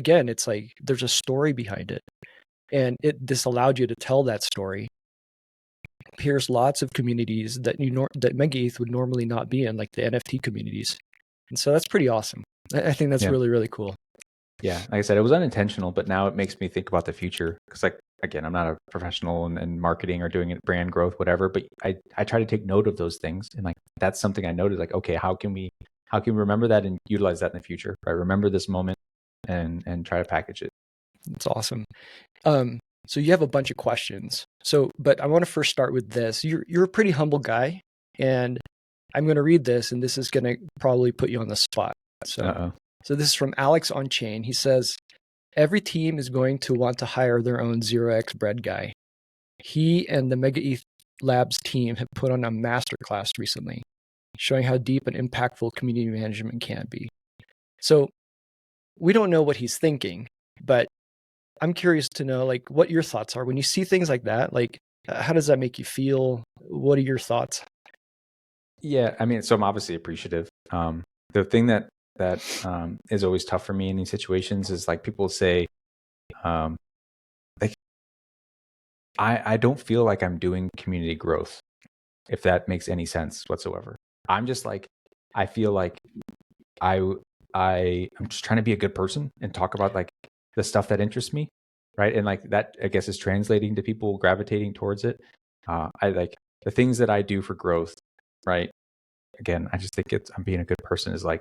like, there's a story behind it. And this allowed you to tell that story. Here's lots of communities that that MegaETH would normally not be in, like the NFT communities. And so that's pretty awesome. I think that's really, really cool. Yeah. Like I said, it was unintentional, but now it makes me think about the future. Because like, again, I'm not a professional in marketing or doing it, brand growth, whatever, but I try to take note of those things. And like, that's something I noted, like, okay, how can we remember that and utilize that in the future? Right. Remember this moment and try to package it. That's awesome. So you have a bunch of questions. But I want to first start with this. You're a pretty humble guy, and I'm going to read this, and this is going to probably put you on the spot. So this is from Alex on Chain. He says, every team is going to want to hire their own 0x bread guy. He and the MegaETH Labs team have put on a masterclass recently, showing how deep and impactful community management can be. So we don't know what he's thinking, but I'm curious to know, like, what your thoughts are when you see things like that. Like, how does that make you feel? What are your thoughts? Yeah, I mean, so I'm obviously appreciative. The thing that is always tough for me in these situations is like people say, like, I don't feel like I'm doing community growth, if that makes any sense whatsoever. I'm just like, I feel like I'm just trying to be a good person and talk about like the stuff that interests me, right? And like that, I guess, is translating to people gravitating towards it. I like the things that I do for growth, right? Again, I just think I'm being a good person is like,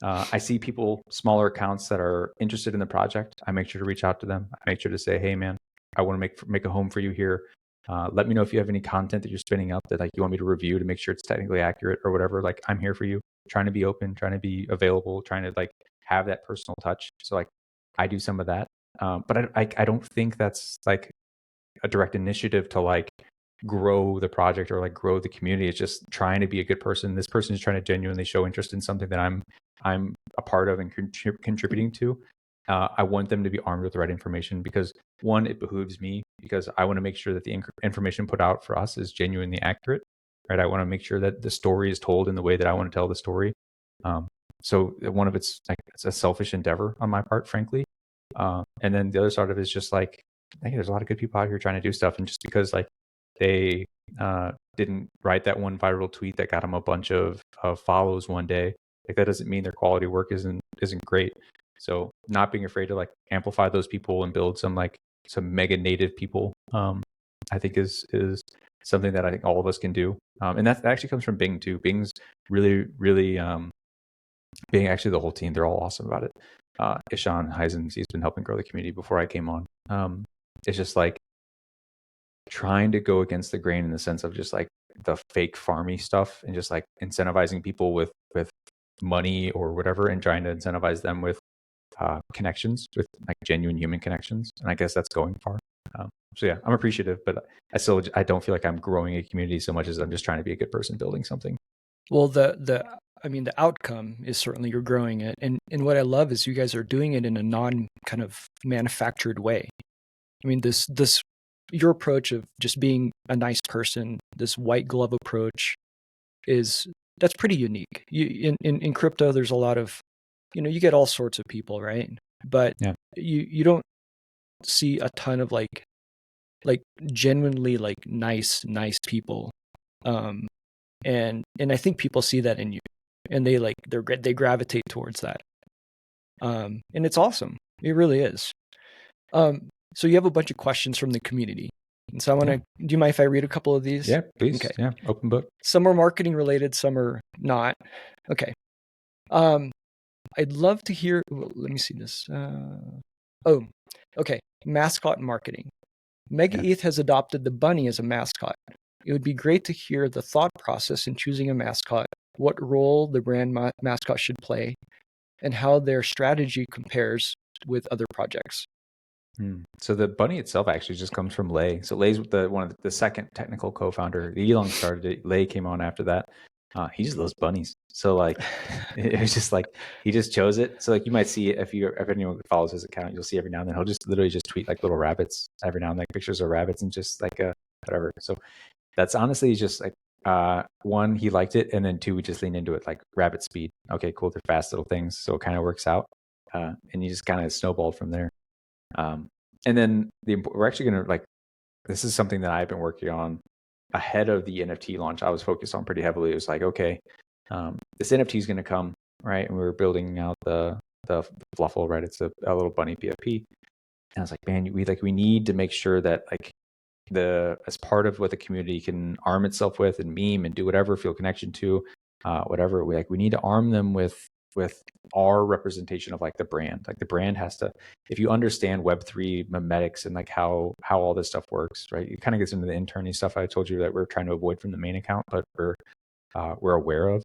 I see people, smaller accounts that are interested in the project. I make sure to reach out to them. I make sure to say, hey man, I want to make a home for you here. Let me know if you have any content that you're spinning up that like you want me to review to make sure it's technically accurate or whatever. Like, I'm here for you, trying to be open, trying to be available, trying to like have that personal touch. So like I do some of that. But I don't think that's like a direct initiative to like grow the project or like grow the community. It's just trying to be a good person. This person is trying to genuinely show interest in something that I'm a part of and contributing to. I want them to be armed with the right information because, one, it behooves me because I want to make sure that the information put out for us is genuinely accurate, right? I want to make sure that the story is told in the way that I want to tell the story. So one of it's a selfish endeavor on my part, frankly. And then the other side of it is just like, hey, there's a lot of good people out here trying to do stuff. And just because like they didn't write that one viral tweet that got them a bunch of follows one day, like that doesn't mean their quality work isn't great. So not being afraid to like amplify those people and build some mega native people, I think is something that I think all of us can do. And that actually comes from Bing too. Bing's really, really, Bing, actually the whole team, they're all awesome about it. Ishan Heisen, he's been helping grow the community before I came on. It's just like trying to go against the grain in the sense of just like the fake farmy stuff and just like incentivizing people with money or whatever and trying to incentivize them with connections, with like genuine human connections. And I guess that's going far. So yeah, I'm appreciative, but I don't feel like I'm growing a community so much as I'm just trying to be a good person building something. Well, the outcome is certainly you're growing it. And what I love is you guys are doing it in a non kind of manufactured way. I mean, your approach of just being a nice person, this white glove approach that's pretty unique. In crypto, there's a lot of, you get all sorts of people, right? But you don't see a ton of like genuinely like nice people. And I think people see that in you, and they gravitate towards that. And it's awesome. It really is. So you have a bunch of questions from the community. And so I want to, do you mind if I read a couple of these? Yeah, please. Okay. Yeah, open book. Some are marketing related, some are not. Okay. I'd love to hear, well, let me see this. Okay. Mascot marketing. MegaETH has adopted the bunny as a mascot. It would be great to hear the thought process in choosing a mascot, what role the brand mascot should play, and how their strategy compares with other projects. So the bunny itself actually just comes from Lei. So Lei's one of the second technical co-founder. Elon started it. Lei came on after that. He just loves bunnies. So like, it was just like he just chose it. So like you might see if anyone follows his account, you'll see every now and then he'll just literally just tweet like little rabbits every now and then, like pictures of rabbits and just like whatever. So that's honestly just like one, he liked it, and then two, we just leaned into it like rabbit speed. Okay, cool. They're fast little things, so it kind of works out, and you just kind of snowballed from there. And then we're actually going to like, this is something that I've been working on ahead of the NFT launch. I was focused on pretty heavily. It was like, okay, this NFT is going to come, right? And we were building out the Fluffle, right? It's a little bunny PFP. And I was like, man, we need to make sure that like as part of what the community can arm itself with and meme and do whatever, feel connection to, whatever. We need to arm them with our representation of like the brand. Like the brand has to, if you understand Web3 memetics and like how all this stuff works, right? It kind of gets into the interny stuff I told you that we're trying to avoid from the main account, but we're aware of,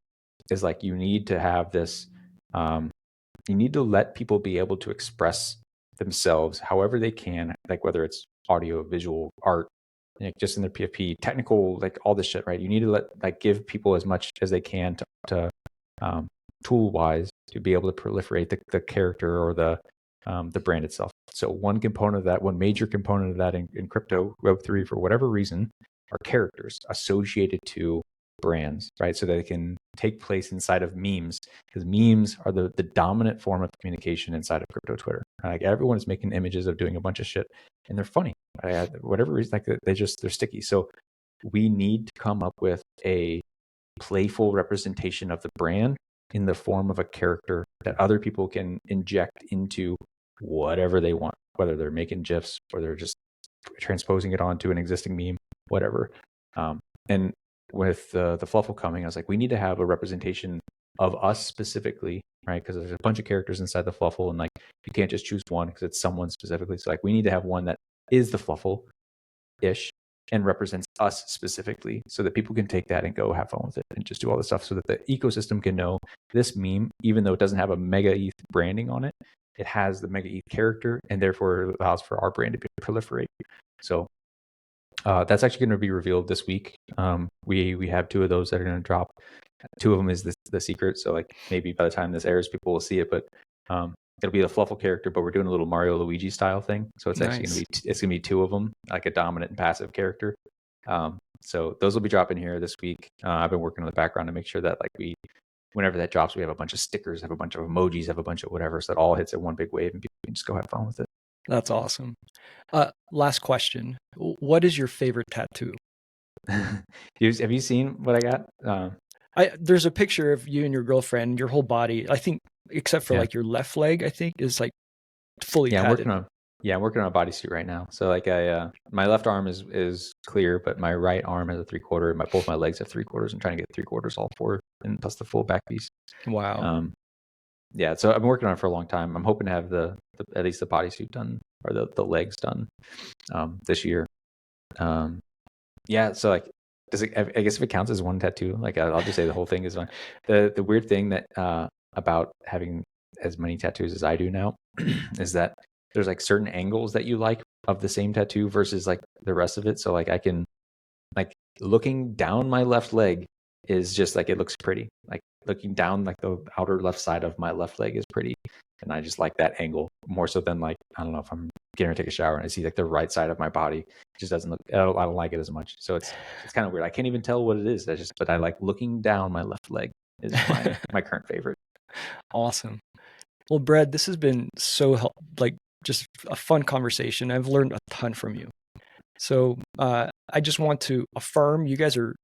is like you need to have this, you need to let people be able to express themselves however they can, like whether it's audio, visual, art, like just in their PFP, technical, like all this shit, right? You need to give people as much as they can to tool wise to be able to proliferate the character or the brand itself. So one major component of that in crypto Web3 for whatever reason are characters associated to brands, right? So that they can take place inside of memes, because memes are the dominant form of communication inside of crypto Twitter. Like everyone is making images of doing a bunch of shit and they're funny. Whatever reason, like they're sticky. So we need to come up with a playful representation of the brand in the form of a character that other people can inject into whatever they want, whether they're making GIFs or they're just transposing it onto an existing meme, whatever. And with the Fluffle coming, I was like, we need to have a representation of us specifically, right? Because there's a bunch of characters inside the Fluffle, and like you can't just choose one because it's someone specifically. So like we need to have one that is the Fluffle-ish and represents us specifically, so that people can take that and go have fun with it and just do all this stuff, so that the ecosystem can know this meme, even though it doesn't have a MegaETH branding on it, it has the MegaETH character, and therefore it allows for our brand to proliferate. So that's actually going to be revealed this week. We have two of those that are going to drop. Two of them is the secret, so like maybe by the time this airs, people will see it, but it'll be the Fluffle character, but we're doing a little Mario Luigi style thing. So it's actually going to be two of them, like a dominant and passive character. So those will be dropping here this week. I've been working on the background to make sure that like whenever that drops, we have a bunch of stickers, have a bunch of emojis, have a bunch of whatever, so that all hits at one big wave and people can just go have fun with it. That's awesome. Last question. What is your favorite tattoo? Have you seen what I got? There's a picture of you and your girlfriend, your whole body, I think, except for like your left leg, I think, is like fully tatted. I'm working on a bodysuit right now. So like my left arm is clear, but my right arm has a 3/4. Both my legs have 3/4. I'm trying to get 3/4 all four, and plus the full back piece. Wow. Yeah, so I've been working on it for a long time. I'm hoping to have at least the bodysuit done, or the legs done this year. Yeah, so like, I guess if it counts as one tattoo, like I'll just say the whole thing is fine. The weird thing that about having as many tattoos as I do now is that there's like certain angles that you like of the same tattoo versus like the rest of it. So like I can, like, looking down my left leg is just like, it looks pretty. Like looking down like the outer left side of my left leg is pretty, and I just like that angle more so than like, I don't know, if I'm getting ready to take a shower and I see like the right side of my body, it just doesn't look, I don't like it as much. So it's kind of weird. I can't even tell what it is. But I like looking down my left leg is my current favorite. Awesome. Well, Brad, this has been so just a fun conversation. I've learned a ton from you. So I just want to affirm you guys are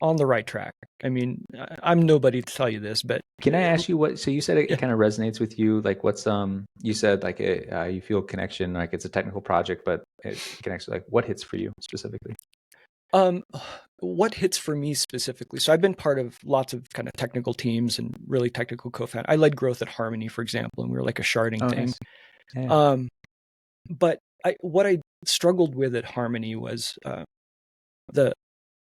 on the right track. I mean, I'm nobody to tell you this, but can I ask you what? So you said it yeah. kind of resonates with you. Like, what's you said like you feel connection, like it's a technical project, but it connects. Like, what hits for you specifically? Um, what hits for me specifically? So I've been part of lots of kind of technical teams and really technical co-found. I led growth at Harmony, for example, and we were like a sharding Oh, thing. nice. Yeah. But what I struggled with at Harmony was the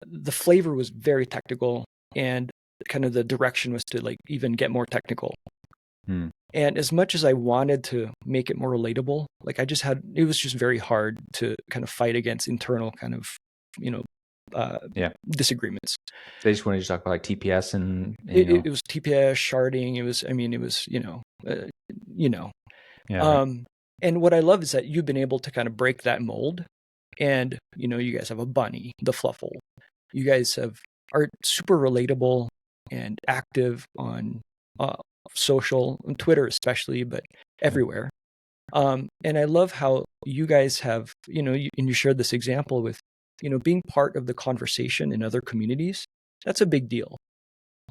the flavor was very technical, and kind of the direction was to like even get more technical. Hmm. And as much as I wanted to make it more relatable, like it was just very hard to kind of fight against internal kind of, you know, Yeah. disagreements. They just wanted to talk about like TPS and It was TPS sharding. It was, you know, yeah, right. um, and what I love is that you've been able to kind of break that mold, and you guys have a bunny, the Fluffle. You guys are super relatable and active on uh, social, on Twitter especially, but Yeah. everywhere. And I love how you guys have, and you shared this example with, being part of the conversation in other communities. That's a big deal,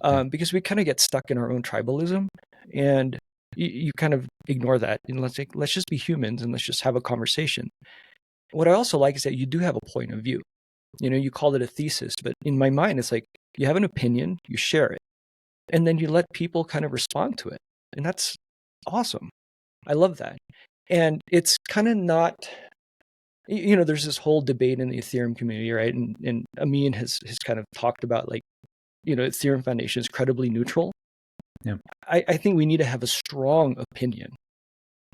Yeah. because we kind of get stuck in our own tribalism, and you kind of ignore that. And let's just be humans and let's just have a conversation. What I also like is that you do have a point of view. You called it a thesis, but in my mind, it's like you have an opinion, you share it, and then you let people kind of respond to it. And that's awesome. I love that. And it's kind of not, there's this whole debate in the Ethereum community, right? And Amin has kind of talked about like, Ethereum Foundation is credibly neutral. Yeah. I think we need to have a strong opinion.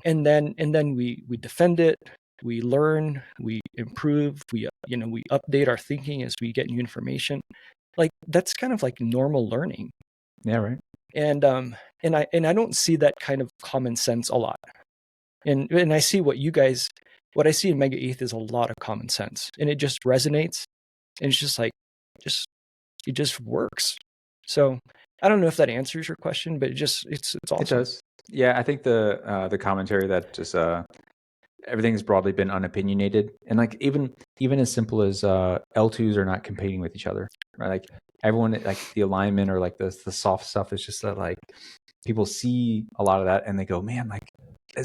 And then we defend it, we learn, we improve, we update our thinking as we get new information. Like that's kind of like normal learning. Yeah, right. And I don't see that kind of common sense a lot. And I see what I see in MegaETH is a lot of common sense, and it just resonates, and it's just like just it just works. So I don't know if that answers your question, but it's It awesome. does. Yeah, I think the commentary that just everything's broadly been unopinionated, and like even as simple as L2s are not competing with each other, right? Like everyone, like the alignment or like the soft stuff is just that like people see a lot of that and they go, man, like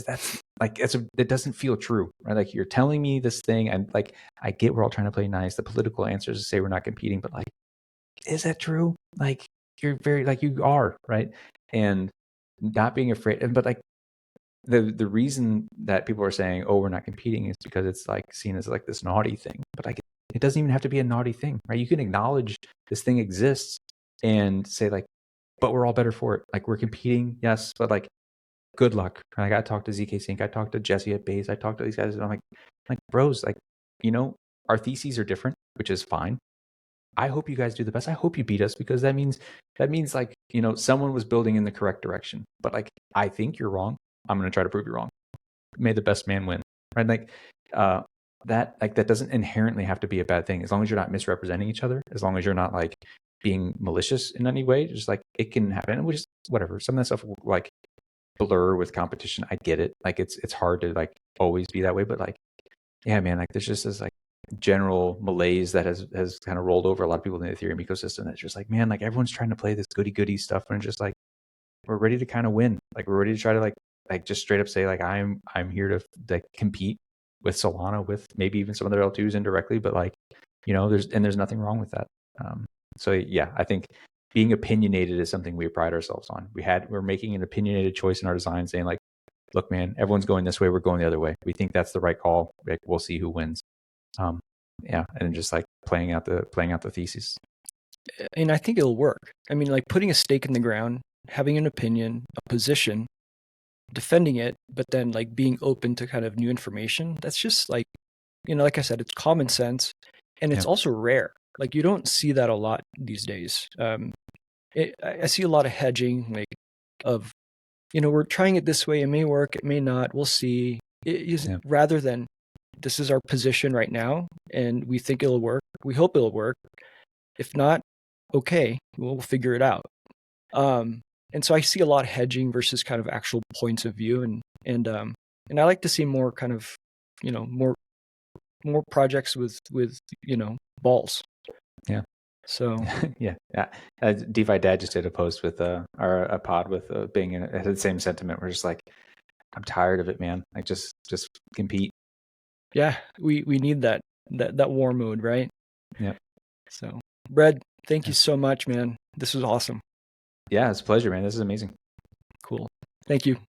that's like it doesn't feel true, right? Like you're telling me this thing, and like I get we're all trying to play nice. The political answers to say we're not competing, but like, is that true? Like you're very like you are, right? And not being afraid, but like the reason that people are saying, oh, we're not competing is because it's like seen as like this naughty thing, but like it doesn't even have to be a naughty thing, right? You can acknowledge this thing exists and say like, but we're all better for it. Like we're competing, yes, but like good luck. Like I talked to ZK Sync, I talked to Jesse at Base, I talked to these guys, and I'm like bros, like you know, our theses are different, which is fine. I hope you guys do the best. I hope you beat us because that means like, you know, someone was building in the correct direction. But like I think you're wrong. I'm going to try to prove you wrong. May the best man win. Right? Like that doesn't inherently have to be a bad thing as long as you're not misrepresenting each other, as long as you're not like being malicious in any way. Just like it can happen, which is whatever. Some of that stuff will like blur with competition. I get it. Like it's hard to like always be that way, but like yeah, man, like there's just this like general malaise that has kind of rolled over a lot of people in the Ethereum ecosystem. That's just like, man, like everyone's trying to play this goody stuff, and it's just like we're ready to kind of win. Like we're ready to try to like just straight up say like I'm here to like compete with Solana, with maybe even some other L2s indirectly, but like you know there's nothing wrong with that. So yeah, I think being opinionated is something we pride ourselves on. We're making an opinionated choice in our design, saying like, look, man, everyone's going this way, we're going the other way. We think that's the right call. Like, we'll see who wins. Yeah, and just like playing out the thesis. And I think it'll work. I mean, like putting a stake in the ground, having an opinion, a position, defending it, but then like being open to kind of new information. That's just like, like I said, it's common sense, and Yeah. it's also rare. Like you don't see that a lot these days. I see a lot of hedging, like of, we're trying it this way. It may work, it may not. We'll see. Yeah. Rather than this is our position right now, and we think it'll work. We hope it'll work. If not, okay, we'll figure it out. And so I see a lot of hedging versus kind of actual points of view, and I like to see more kind of, more projects with balls. Yeah. So Yeah. DeFi Dad just did a post with a pod with being in the same sentiment. We're just like, I'm tired of it, man. Like just compete. yeah, we need that war mode, right? Yeah. So Brad, thank you Yeah. so much, man. This was awesome. Yeah, it's a pleasure, man. This is amazing. Cool. Thank you.